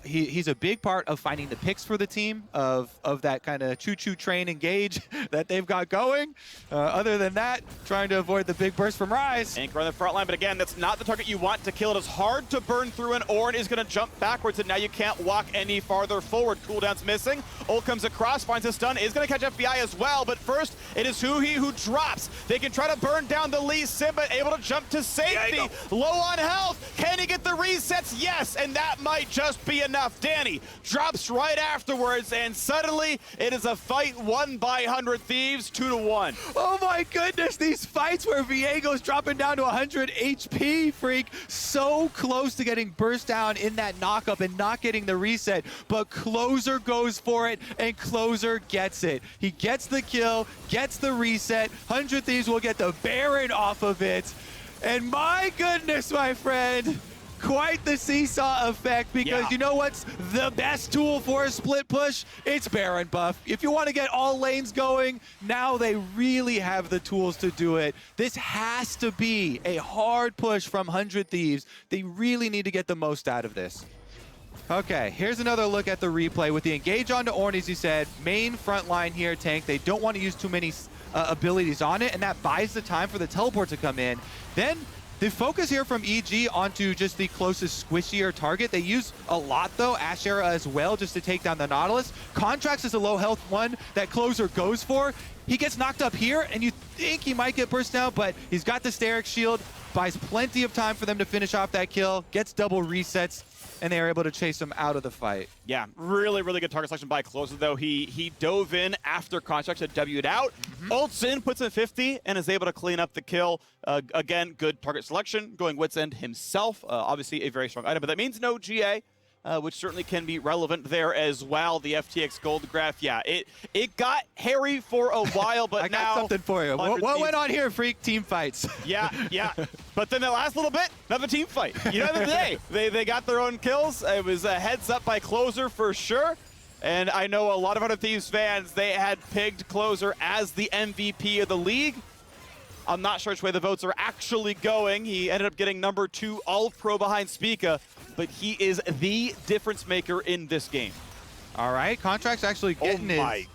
he's a big part of finding the picks for the team of that kind of choo-choo train engage that they've got going. Other than that, trying to avoid the big burst from Rise. Anchor on the front line, but again, that's not the target you want to kill. It is hard to burn through, and Ornn is going to jump backwards, and now you can't walk any farther forward. Cooldown's missing. Ult comes across, finds a stun, is going to catch FBI as well, but first, it is Hui who drops. They can try to burn down the Lee Sin, but able to jump to safety. Low on health. Can he get the resets? Yes, and that might just be enough. Danny drops right afterwards, and suddenly it is a fight won by 100 Thieves, 2-1. Oh my goodness, these fights where Viego's dropping down to 100 HP, Freak. So close to getting burst down in that knockup and not getting the reset, but Closer goes for it it, and Closer gets it. He gets the kill, gets the reset. 100 Thieves will get the Baron off of it. And my goodness, my friend, quite the seesaw effect, because you know what's the best tool for a split push? It's Baron buff. If you want to get all lanes going, now they really have the tools to do it. This has to be a hard push from 100 Thieves. They really need to get the most out of this. Okay, here's another look at the replay. With the engage onto Ornn, as you said, main front line here, tank. They don't want to use too many abilities on it, and that buys the time for the teleport to come in. Then the focus here from EG onto just the closest squishier target. They use a lot, though, Ash Era as well, just to take down the Nautilus. Contracts is a low health one that Closer goes for. He gets knocked up here, and you think he might get burst down, but he's got the Steric Shield, buys plenty of time for them to finish off that kill, gets double resets, and they are able to chase him out of the fight. Yeah, really, really good target selection by Closer, though. He dove in after Contracts had W'd out, ults in, puts in 50, and is able to clean up the kill. Again, good target selection, going Wits End himself. Obviously a very strong item, but that means no GA. Which certainly can be relevant there as well. The FTX gold graph, yeah, it got hairy for a while, but I now got something for you. What went on here, Freak? Team fights. Yeah. But then the last little bit, another team fight. You know, the day they got their own kills. It was a heads up by Closer for sure. And I know a lot of other Thieves fans, they had pegged Closer as the MVP of the league. I'm not sure which way the votes are actually going. He ended up getting number 2 All-Pro behind Spica, but he is the difference maker in this game. All right, Contract's actually getting his...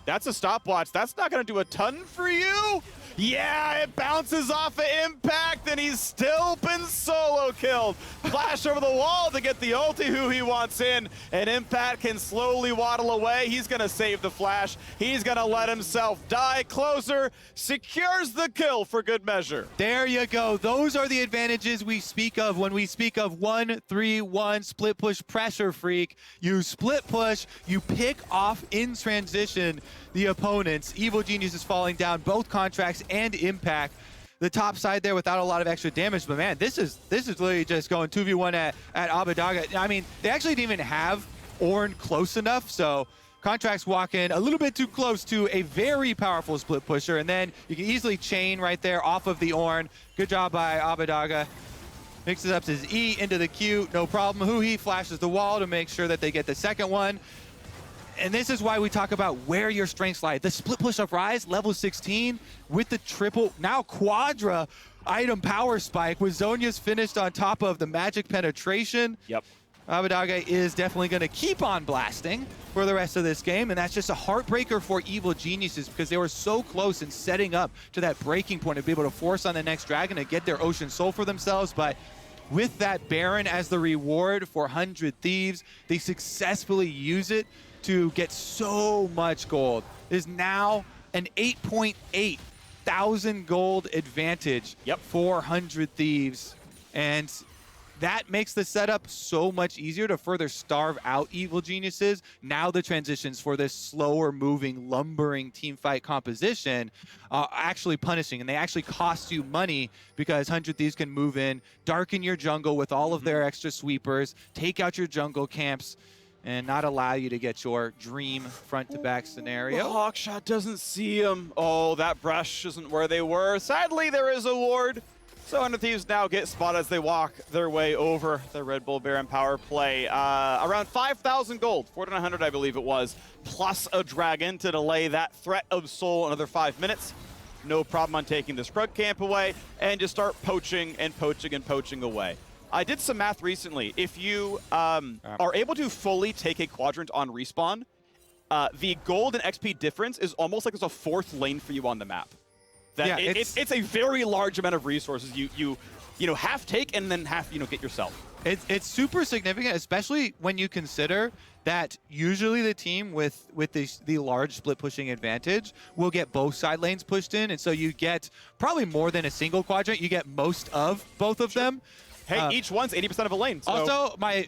That's a stopwatch. That's not going to do a ton for you. Yeah, it bounces off of Impact, and he's still been solo killed. Flash over the wall to get the ulti who he wants in, and Impact can slowly waddle away. He's going to save the flash. He's going to let himself die. Closer secures the kill for good measure. There you go. Those are the advantages we speak of when we speak of 1-3-1 split push pressure, Freak. You split push, you pick off in transition the opponents. Evil Genius is falling down, both Contracts and Impact. The top side there without a lot of extra damage, but man, this is literally just going 2v1 at Abbedagge. I mean, they actually didn't even have Ornn close enough, so Contracts walk in a little bit too close to a very powerful split pusher, and then you can easily chain right there off of the Ornn. Good job by Abbedagge. Mixes up his E into the Q, no problem. He flashes the wall to make sure that they get the second one. And this is why we talk about where your strengths lie. The split push up Rise, level 16, with the triple, now quadra item power spike, with Zhonya's finished on top of the magic penetration. Yep. Abbedagge is definitely going to keep on blasting for the rest of this game, and that's just a heartbreaker for Evil Geniuses because they were so close in setting up to that breaking point to be able to force on the next dragon to get their Ocean Soul for themselves, but with that Baron as the reward for 100 Thieves, they successfully use it to get so much gold. There's now an 8.8 thousand gold advantage for 100 Thieves. And that makes the setup so much easier to further starve out Evil Geniuses. Now the transitions for this slower moving, lumbering team fight composition are actually punishing, and they actually cost you money because 100 Thieves can move in, darken your jungle with all of their extra sweepers, take out your jungle camps, and not allow you to get your dream front-to-back scenario. The Hawkshot doesn't see him. Oh, that brush isn't where they were. Sadly, there is a ward. So 100 Thieves now get spotted as they walk their way over the Red Bull Baron power play. Around 5,000 gold, 4,900 I believe it was, plus a dragon to delay that threat of soul another 5 minutes. No problem on taking the Scrub camp away and just start poaching and poaching and poaching away. I did some math recently. If you are able to fully take a quadrant on respawn, the gold and XP difference is almost like there's a fourth lane for you on the map. That it's a very large amount of resources you half take and then half get yourself. It's super significant, especially when you consider that usually the team with the large split pushing advantage will get both side lanes pushed in, and so you get probably more than a single quadrant. You get most of both of them. Hey, each one's 80% of a lane. So. Also, my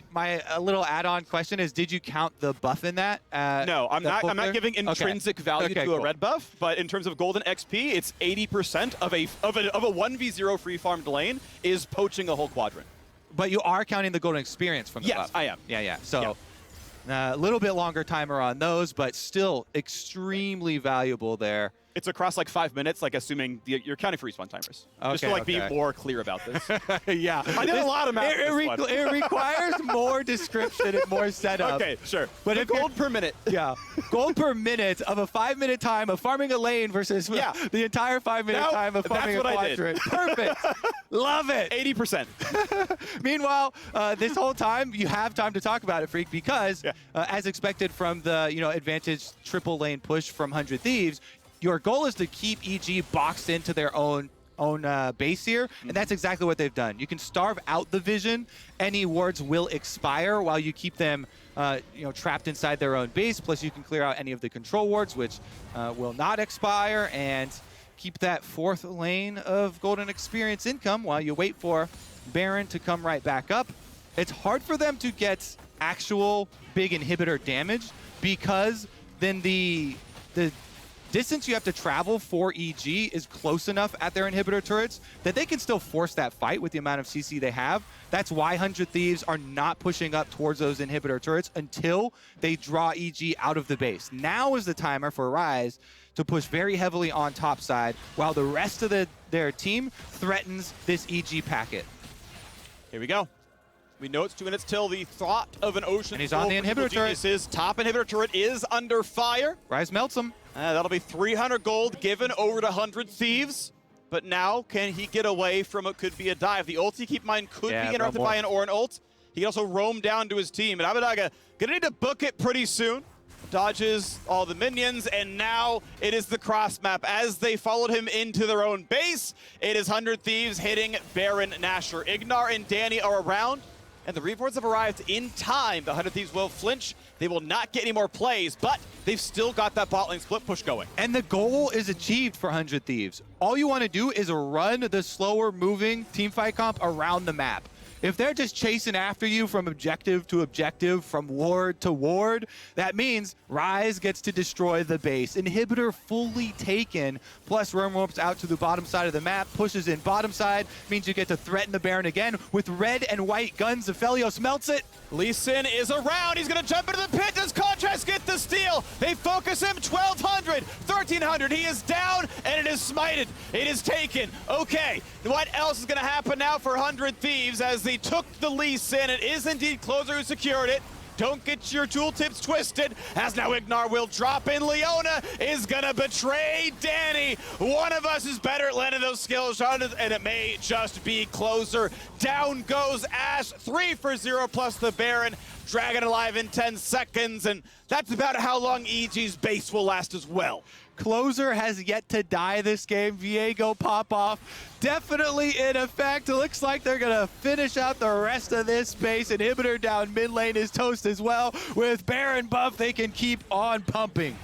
little add-on question is, did you count the buff in that? No, I'm not giving intrinsic value to a red buff, but in terms of golden XP, it's 80% of a 1v0 free farmed lane is poaching a whole quadrant. But you are counting the golden experience from the buff. Yes, I am. Yeah. So A little bit longer timer on those, but still extremely valuable there. It's across like 5 minutes, like assuming you're counting for respawn timers. Just to Okay, like be okay. more clear about this. Yeah. I did a lot of math. It requires more description and more setup. Okay, sure. But The if you're- gold per minute. Yeah, gold per minute of a 5-minute time of farming a lane versus the entire 5-minute Now, time of farming a that's what I did. quadrant. Perfect. Love it. 80%. Meanwhile, this whole time you have time to talk about it, Freak, because as expected from the advantage triple lane push from 100 Thieves, your goal is to keep EG boxed into their own base here, and that's exactly what they've done. You can starve out the vision. Any wards will expire while you keep them trapped inside their own base, plus you can clear out any of the control wards, which will not expire, and keep that 4th lane of golden experience income while you wait for Baron to come right back up. It's hard for them to get actual big inhibitor damage because then the distance you have to travel for EG is close enough at their inhibitor turrets that they can still force that fight with the amount of CC they have. That's why 100 Thieves are not pushing up towards those inhibitor turrets until they draw EG out of the base. Now is the timer for Rise to push very heavily on top side while the rest of their team threatens this EG packet. Here we go. We know it's 2 minutes till the thought of an ocean. And he's on the inhibitor turret. His top inhibitor turret is under fire. Rise melts him. That'll be 300 gold given over to 100 Thieves. But now, can he get away from what could be a dive? The ulti, keep in mind, could be interrupted by an Orin ult. He can also roam down to his team. And Abbedagge gonna need to book it pretty soon. Dodges all the minions, and now it is the cross map. As they followed him into their own base, it is 100 Thieves hitting Baron Nashor. Ignar and Danny are around, and the reports have arrived in time. The 100 Thieves will flinch. They will not get any more plays, but they've still got that bot lane split push going. And the goal is achieved for 100 Thieves. All you want to do is run the slower moving teamfight comp around the map. If they're just chasing after you from objective to objective, from ward to ward, that means Rise gets to destroy the base. Inhibitor fully taken, plus Worm warps out to the bottom side of the map, pushes in bottom side, means you get to threaten the Baron again with red and white guns. Aphelios melts it. Lee Sin is around. He's going to jump into the pit. Does Contrast get the steal? They focus him. 1,200, 1,300. He is down, and it is smited. It is taken. Okay, what else is going to happen now for 100 Thieves as they took the Lee Sin? It is indeed Closer who secured it. Don't get your tool tips twisted, as now Ignar will drop in. Leona is gonna betray Danny. One of us is better at landing those skill shots, and it may just be Closer. Down goes Ash, 3 for 0 plus the Baron. Dragon alive in 10 seconds, and that's about how long EG's base will last as well. Closer has yet to die this game. Viego pop off definitely in effect. It looks like they're gonna finish out the rest of this space. Inhibitor down mid lane is toast as well. With Baron buff, they can keep on pumping.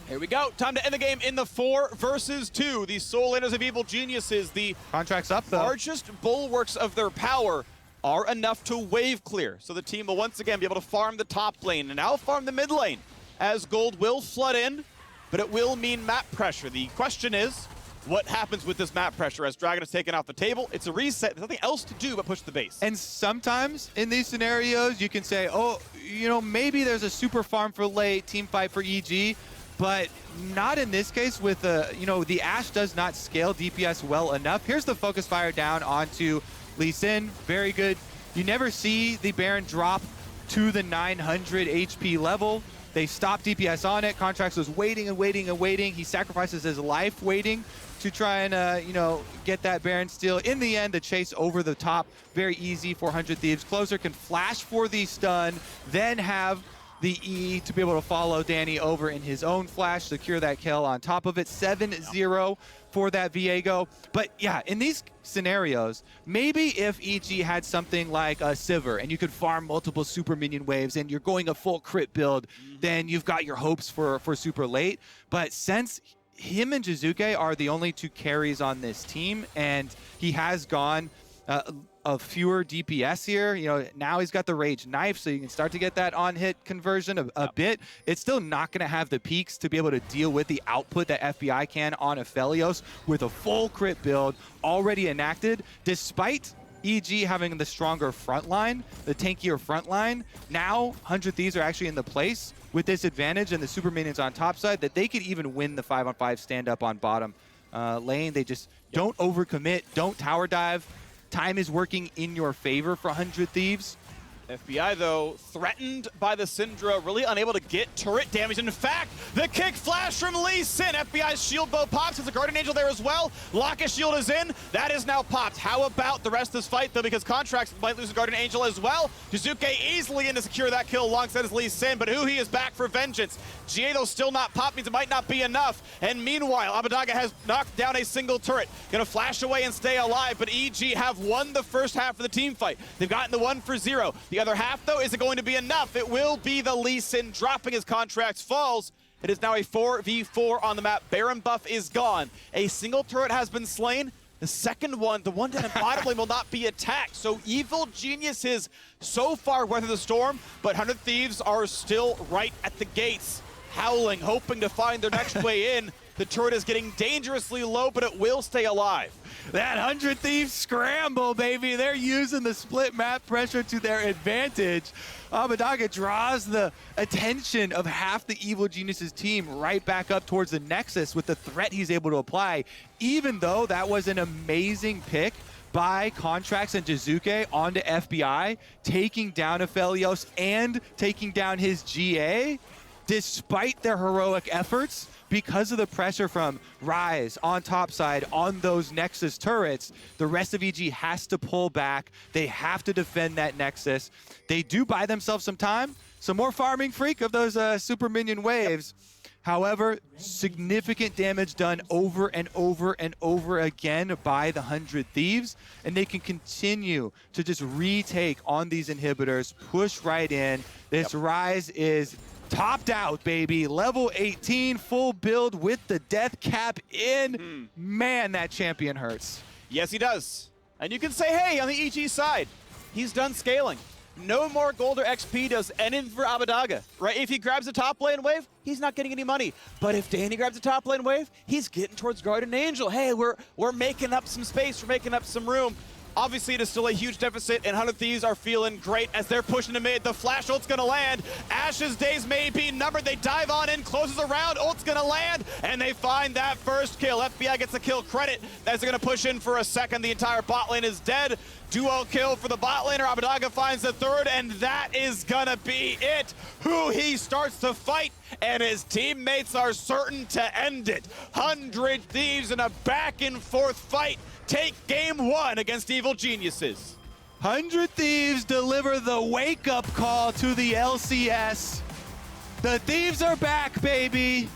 Here we go. Time to end the game in the 4 versus 2. The Soul Laners of Evil Geniuses, the Contract's up though. largest bulwarks of their power, are enough to wave clear. So the team will once again be able to farm the top lane and now farm the mid lane, as gold will flood in, but it will mean map pressure. The question is, what happens with this map pressure as Dragon is taken off the table? It's a reset. There's nothing else to do but push the base. And sometimes in these scenarios, you can say, oh, maybe there's a super farm for late, team fight for EG, but not in this case with the Ashe does not scale DPS well enough. Here's the focus fire down onto Lee Sin, very good. You never see the Baron drop to the 900 HP level. They stopped DPS on it. Contracts was waiting and waiting and waiting. He sacrifices his life waiting to try and, get that Baron steal. In the end, the chase over the top, very easy for 100 Thieves. Closer can flash for the stun, then have the E to be able to follow Danny over in his own flash, secure that kill on top of it. 7-0 for that Viego. But yeah, in these scenarios, maybe if EG had something like a Sivir and you could farm multiple super minion waves and you're going a full crit build, then you've got your hopes for super late. But since him and Jizuke are the only 2 carries on this team, and he has gone of fewer DPS here. Now he's got the Rage Knife, so you can start to get that on-hit conversion a bit. It's still not going to have the peaks to be able to deal with the output that FBI can on Aphelios with a full crit build already enacted, despite EG having the stronger front line, the tankier front line, now 100 Thieves are actually in the place with this advantage and the super minions on top side that they could even win the 5-on-5 stand-up on bottom lane. They just don't overcommit, don't tower dive. Time is working in your favor for 100 Thieves. FBI, though, threatened by the Syndra, really unable to get turret damage. In fact, the kick flash from Lee Sin. FBI's shield bow pops. There's a Guardian Angel there as well. Locust shield is in. That is now popped. How about the rest of this fight, though, because Contracts might lose a Guardian Angel as well. Jizuke easily in to secure that kill alongside his Lee Sin, but he is back for vengeance. GA, though, still not popped, means it might not be enough. And meanwhile, Abbedagge has knocked down a single turret. Gonna flash away and stay alive, but EG have won the first half of the team fight. They've gotten the 1-for-0. The other half, though, isn't going to be enough. It will be the Lee Sin dropping his Contracts falls. It is now a 4v4 on the map. Baron buff is gone. A single turret has been slain. The second one, the one down in bottom lane, will not be attacked. So Evil Geniuses so far weather the storm, but 100 Thieves are still right at the gates, howling, hoping to find their next way in. The turret is getting dangerously low, but it will stay alive. That 100 Thieves scramble, baby. They're using the split map pressure to their advantage. Abbedagge draws the attention of half the Evil Geniuses team right back up towards the Nexus with the threat he's able to apply, even though that was an amazing pick by Contracts and Jizuke onto FBI, taking down Aphelios and taking down his GA. Despite their heroic efforts, because of the pressure from Rise on top side on those Nexus turrets, the rest of EG has to pull back. They have to defend that Nexus. They do buy themselves some time, some more farming Freak of those super minion waves. However, significant damage done over and over and over again by the 100 Thieves, and they can continue to just retake on these inhibitors, push right in. This Rise is topped out, baby. Level 18, full build with the death cap in. Man, that champion hurts. Yes, he does. And you can say, hey, on the EG side, he's done scaling. No more gold or XP does anything for Abbedagge, right? If he grabs a top lane wave, he's not getting any money. But if Danny grabs a top lane wave, he's getting towards Guardian Angel. Hey, we're making up some space, we're making up some room. Obviously, it is still a huge deficit, and 100 Thieves are feeling great as they're pushing to mid. The flash ult's gonna land. Ash's days may be numbered. They dive on in, closes around, ult's gonna land, and they find that first kill. FBI gets the kill credit as they're gonna push in for a second. The entire bot lane is dead. Duo kill for the bot laner. Abbedagge finds the third, and that is gonna be it. Who he starts to fight, and his teammates are certain to end it. 100 Thieves in a back and forth fight take game one against Evil Geniuses. 100 Thieves deliver the wake-up call to the LCS. The Thieves are back, baby.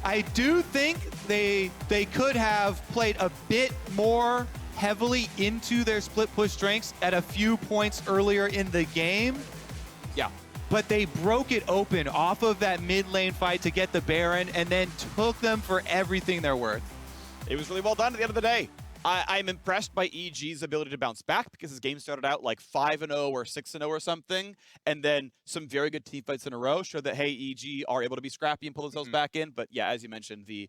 I do think they could have played a bit more heavily into their split push strengths at a few points earlier in the game. Yeah. But they broke it open off of that mid lane fight to get the Baron and then took them for everything they're worth. It was really well done at the end of the day. I'm impressed by EG's ability to bounce back because his game started out like 5-0 or 6-0 or something, and then some very good team fights in a row showed that, hey, EG are able to be scrappy and pull themselves back in. But yeah, as you mentioned, the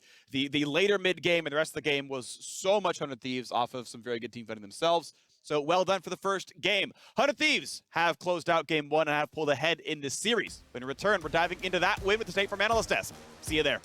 later mid game and the rest of the game was so much 100 Thieves off of some very good team fighting themselves. So well done for the first game. 100 Thieves have closed out game one and have pulled ahead in this series. When we return, we're diving into that win with the State Farm Analyst Desk. See you there.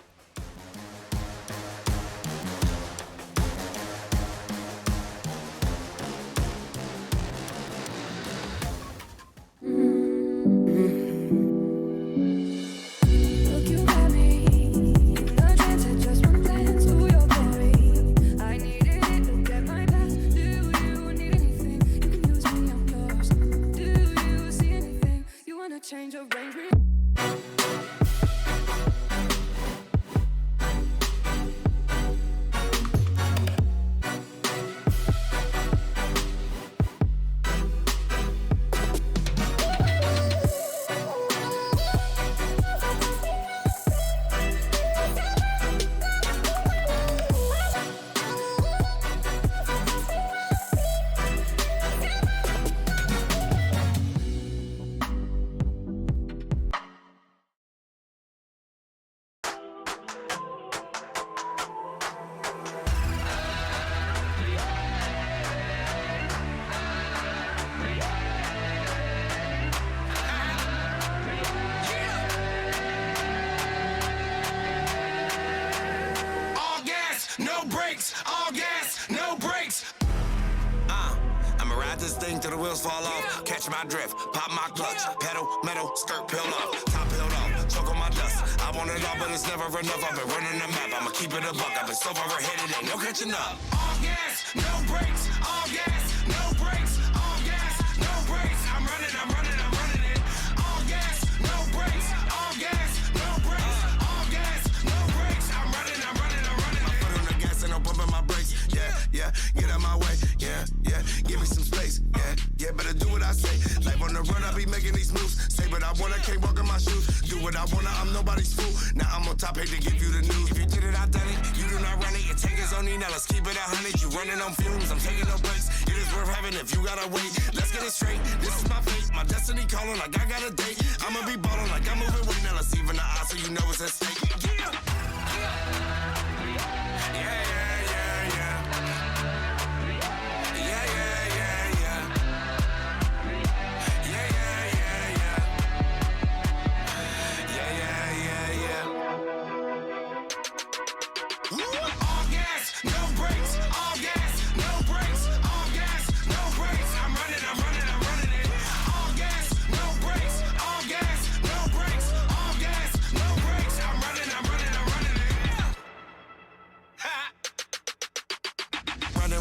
Change of range. brakes, all gas, no brakes. I'ma ride this thing till the wheels fall off. Catch my drift, pop my clutch. Pedal, metal, skirt, peel off. Top peeled off, choke on my dust. I want it all, but it's never enough. I've been running the map, I'ma keep it a buck. I've been so far ahead, it ain't no catching up. All gas, no brakes, all gas, no brakes, all gas, no brakes. I'm running it. All gas, no brakes, all gas, no brakes, all gas, no brakes. I'm running. My foot on the gas and I'm pumping my brakes. Yeah, get out my way. Yeah, give me some space. Yeah, better do what I say. Life on the run, I be making these moves. Say what I wanna, can't walk in my shoes. Do what I wanna, I'm nobody's fool. Now I'm on top, hate to give you the news. If you did it, I done it. You do not run it. Your tank is on E, now let's keep it 100. You running on fumes, I'm taking no breaks. It is worth having if you gotta wait. Let's get it straight. This is my fate. My destiny calling like I got a date. I'ma be balling like I'm moving weight. Now let's even the odds so you know it's at stake.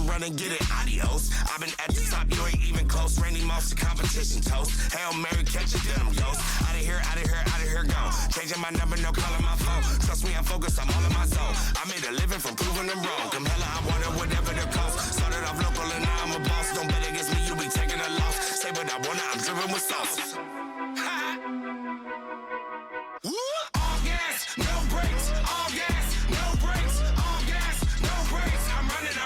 Run and get it, adios. I've been at the top, you ain't even close. Randy Moss, the competition toast. Hail Mary, catch a denim ghost. Out of here, gone. Changing my number, no calling my phone. Trust me, I'm focused, I'm all in my zone. I made a living from proving them wrong. Come hella, I wanted whatever the cost. Started off local and now I'm a boss. Don't bet against me, you be taking a loss. Say what I wanna, I'm driven with sauce. All gas, no brakes. All gas, no brakes. All gas, no brakes. I'm running it.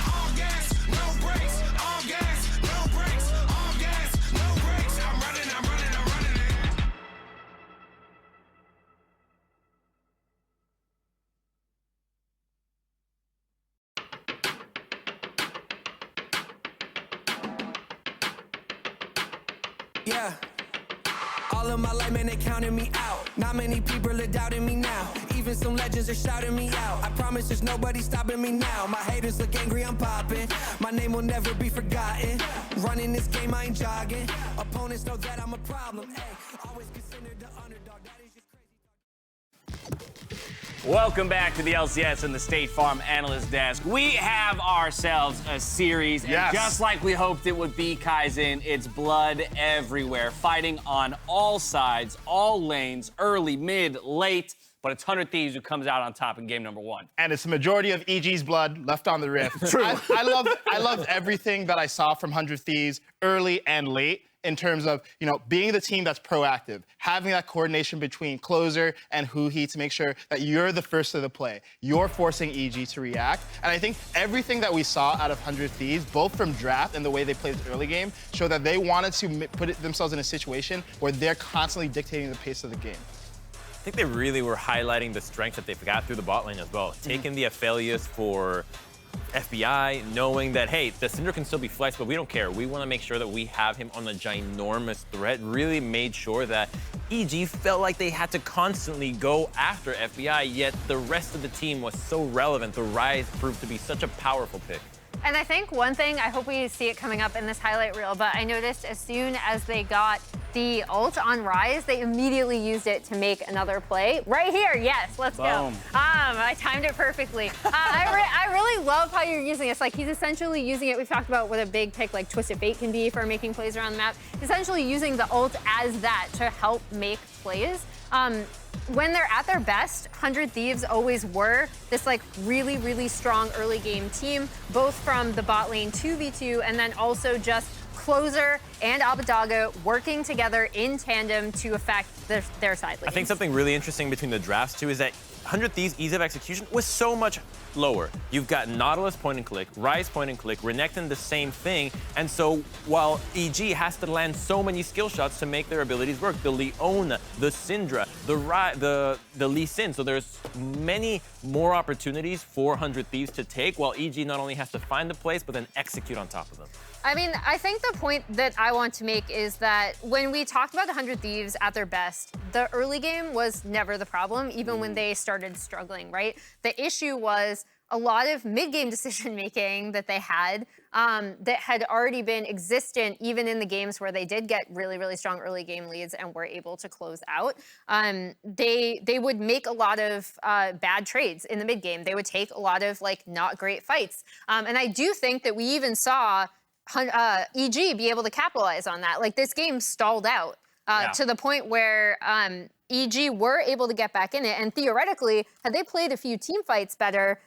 All gas, no brakes. All gas, no brakes. All gas, no brakes. I'm running it. Yeah. All of my life, man, they counted me out. Not many people are doubting me now. Even some legends are shouting me out. I promise there's nobody stopping me now. My haters look angry, I'm popping. My name will never be forgotten. Running this game, I ain't jogging. Opponents know that I'm a problem. Hey, always considered the underdog. That is just crazy. Welcome back to the LCS and the State Farm Analyst Desk. We have ourselves a series, and just like we hoped it would be, Kaizen, it's blood everywhere, fighting on all sides, all lanes, early, mid, late, but it's 100 Thieves who comes out on top in game number 1. And it's the majority of EG's blood left on the rift. True. I loved everything that I saw from 100 Thieves early and late, in terms of, being the team that's proactive, having that coordination between closer and Huhi to make sure that you're the first to the play. You're forcing EG to react. And I think everything that we saw out of 100 Thieves, both from draft and the way they played the early game, showed that they wanted to put themselves in a situation where they're constantly dictating the pace of the game. I think they really were highlighting the strength that they've got through the bot lane as well. Taking the Aphelios for FBI, knowing that, hey, the Syndra can still be flexed, but we don't care. We want to make sure that we have him on a ginormous threat. Really made sure that EG felt like they had to constantly go after FBI, yet the rest of the team was so relevant. The Rise proved to be such a powerful pick. And I think one thing, I hope we see it coming up in this highlight reel, but I noticed as soon as they got the ult on Rise, they immediately used it to make another play. Right here, yes, let's go. I timed it perfectly. I really love how you're using it. It's like he's essentially using it. We've talked about what a big pick like Twisted Fate can be for making plays around the map. Essentially using the ult as that to help make plays. When they're at their best, 100 Thieves always were this like really, really strong early game team, both from the bot lane 2v2 and then also just Closer and Abbedagge working together in tandem to affect their side lanes. I think something really interesting between the drafts too is that 100 Thieves' ease of execution was so much lower. You've got Nautilus point and click, Rise point and click, Renekton the same thing, and so while EG has to land so many skill shots to make their abilities work, the Leona, the Syndra, the Lee Sin, so there's many more opportunities for 100 Thieves to take, while EG not only has to find the place, but then execute on top of them. I mean, I think the point that I want to make is that when we talked about 100 Thieves at their best, the early game was never the problem, even when they started struggling, right? The issue was, a lot of mid-game decision-making that they had that had already been existent even in the games where they did get really, really strong early game leads and were able to close out. They would make a lot of bad trades in the mid-game. They would take a lot of like not great fights. And I do think that we even saw EG be able to capitalize on that. Like this game stalled out to the point where EG were able to get back in it. And theoretically, had they played a few team fights better,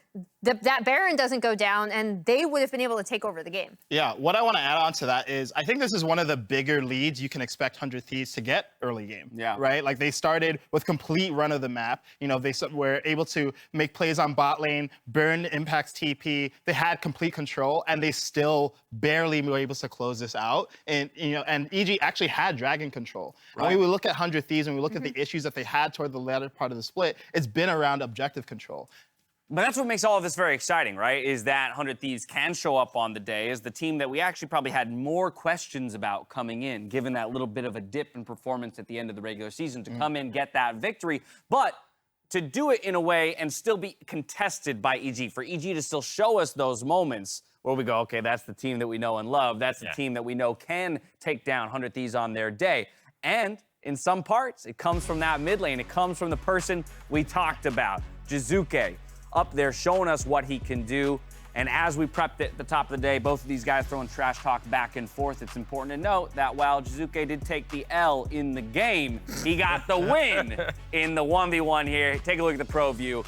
that Baron doesn't go down, and they would have been able to take over the game. Yeah, what I want to add on to that is I think this is one of the bigger leads you can expect 100 Thieves to get early game. Yeah. Right? Like they started with complete run of the map. You know, they were able to make plays on bot lane, burn Impact's TP. They had complete control, and they still barely were able to close this out. And you know, and EG actually had Dragon control. Right. When we look at 100 Thieves and we look at the issues that they had toward the latter part of the split, it's been around objective control. But that's what makes all of this very exciting, right? Is that 100 Thieves can show up on the day as the team that we actually probably had more questions about coming in, given that little bit of a dip in performance at the end of the regular season, to come in, get that victory. But to do it in a way and still be contested by EG, for EG to still show us those moments where we go, okay, that's the team that we know and love. That's the team that we know can take down 100 Thieves on their day. And in some parts, it comes from that mid lane. It comes from the person we talked about, Jizuke, up there showing us what he can do. And as we prepped at the top of the day, both of these guys throwing trash talk back and forth, it's important to note that while Jizuke did take the L in the game, he got the win in the 1v1 here. Take a look at the pro view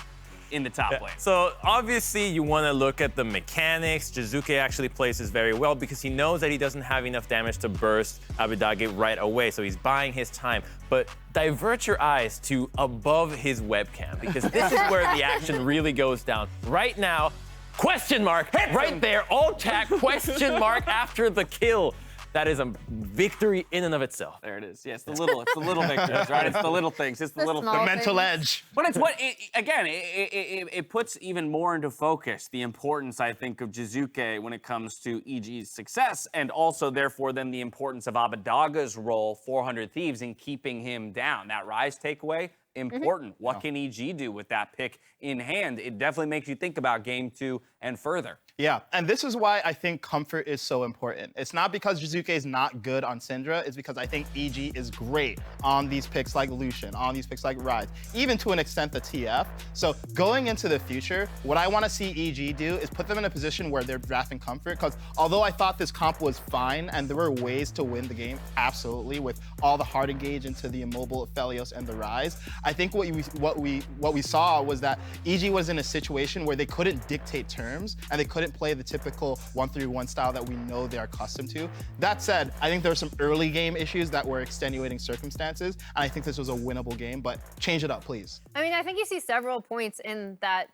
in the top lane. So obviously you want to look at the mechanics. Jizuke actually plays this very well because he knows that he doesn't have enough damage to burst Abidage right away, so he's buying his time. But divert your eyes to above his webcam, because this is where the action really goes down. Right now, question mark, right there, all chat, question mark after the kill. That is a victory in and of itself. There it is. Yes, it's the little victories, right? It's the little things. It's the little small mental edge. But it's what, it puts even more into focus the importance, I think, of Jizuke when it comes to EG's success, and also, therefore, then the importance of Abidaga's role, 400 Thieves, in keeping him down. That Rise takeaway, important. What can EG do with that pick in hand? It definitely makes you think about game 2 and further. Yeah, and this is why I think comfort is so important. It's not because Jizuke is not good on Syndra, it's because I think EG is great on these picks like Lucian, on these picks like Rise, even to an extent the TF. So going into the future, what I want to see EG do is put them in a position where they're drafting comfort, because although I thought this comp was fine and there were ways to win the game, absolutely, with all the hard engage into the immobile Aphelios and the Rise, I think what we saw was that EG was in a situation where they couldn't dictate terms and they couldn't play the typical 1-3-1 style that we know they're accustomed to. That said, I think there were some early game issues that were extenuating circumstances, and I think this was a winnable game, but change it up, please. I mean, I think you see several points in that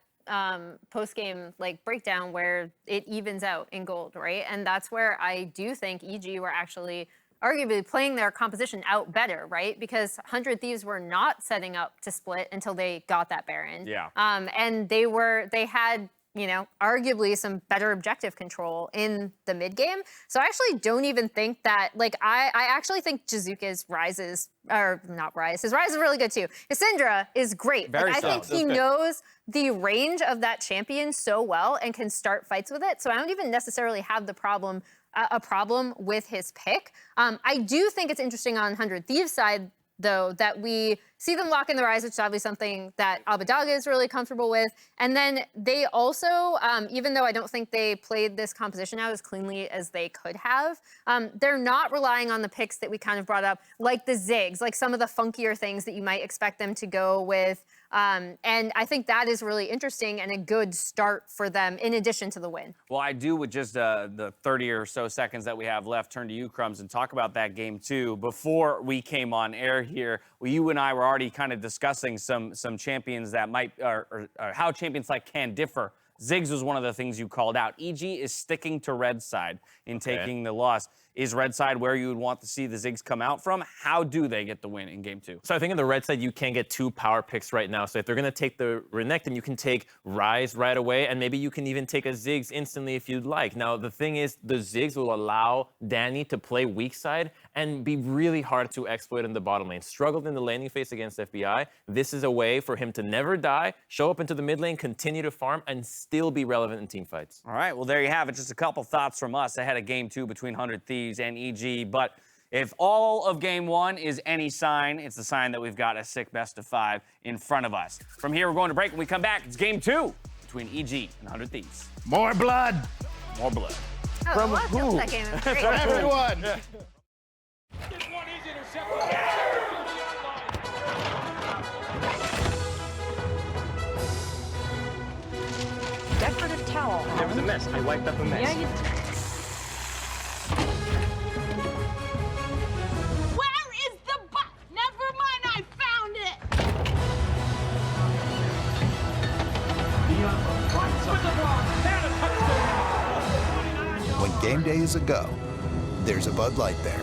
post-game like breakdown where it evens out in gold, right? And that's where I do think EG were actually arguably playing their composition out better, right? Because 100 Thieves were not setting up to split until they got that Baron. Yeah. And they had, you know, arguably some better objective control in the mid game. So I actually don't even think that, like, I actually think Jizuke's his Rise is really good too. His Syndra is great. Very like, I so. think he knows the range of that champion so well and can start fights with it. So I don't even necessarily have a problem with his pick. I do think it's interesting on 100 Thieves side, though, that we see them lock in the Rise, which is obviously something that Abidage is really comfortable with. And then they also, even though I don't think they played this composition out as cleanly as they could have, they're not relying on the picks that we kind of brought up, like the Ziggs, like some of the funkier things that you might expect them to go with. And I think that is really interesting and a good start for them in addition to the win. Well, I do, with just the 30 or so seconds that we have left, turn to you, Crumbs, and talk about that game too. Before we came on air here, you and I were already kind of discussing some champions that might, or how champions like can differ. Ziggs was one of the things you called out. EG is sticking to red side in taking the loss. Is red side where you would want to see the Ziggs come out from? How do they get the win in game 2? So I think in the red side, you can get 2 power picks right now. So if they're going to take the Renekton, you can take Ryze right away, and maybe you can even take a Ziggs instantly if you'd like. Now, the thing is, the Ziggs will allow Danny to play weak side and be really hard to exploit in the bottom lane. Struggled in the laning phase against FBI. This is a way for him to never die, show up into the mid lane, continue to farm, and still be relevant in team fights. All right, well, there you have it. Just a couple thoughts from us ahead of game 2 between 100 Thieves and EG. But if all of game 1 is any sign, it's the sign that we've got a sick best of 5 in front of us. From here, we're going to break. When we come back, it's game 2 between EG and 100 Thieves. More blood. More blood. Oh, From the last who? that game was great. For everyone. Decorative towel. There was a mess. I wiped up a mess. Yeah, you. Where is the bus? Never mind, I found it. When game day is a go, there's a Bud Light there.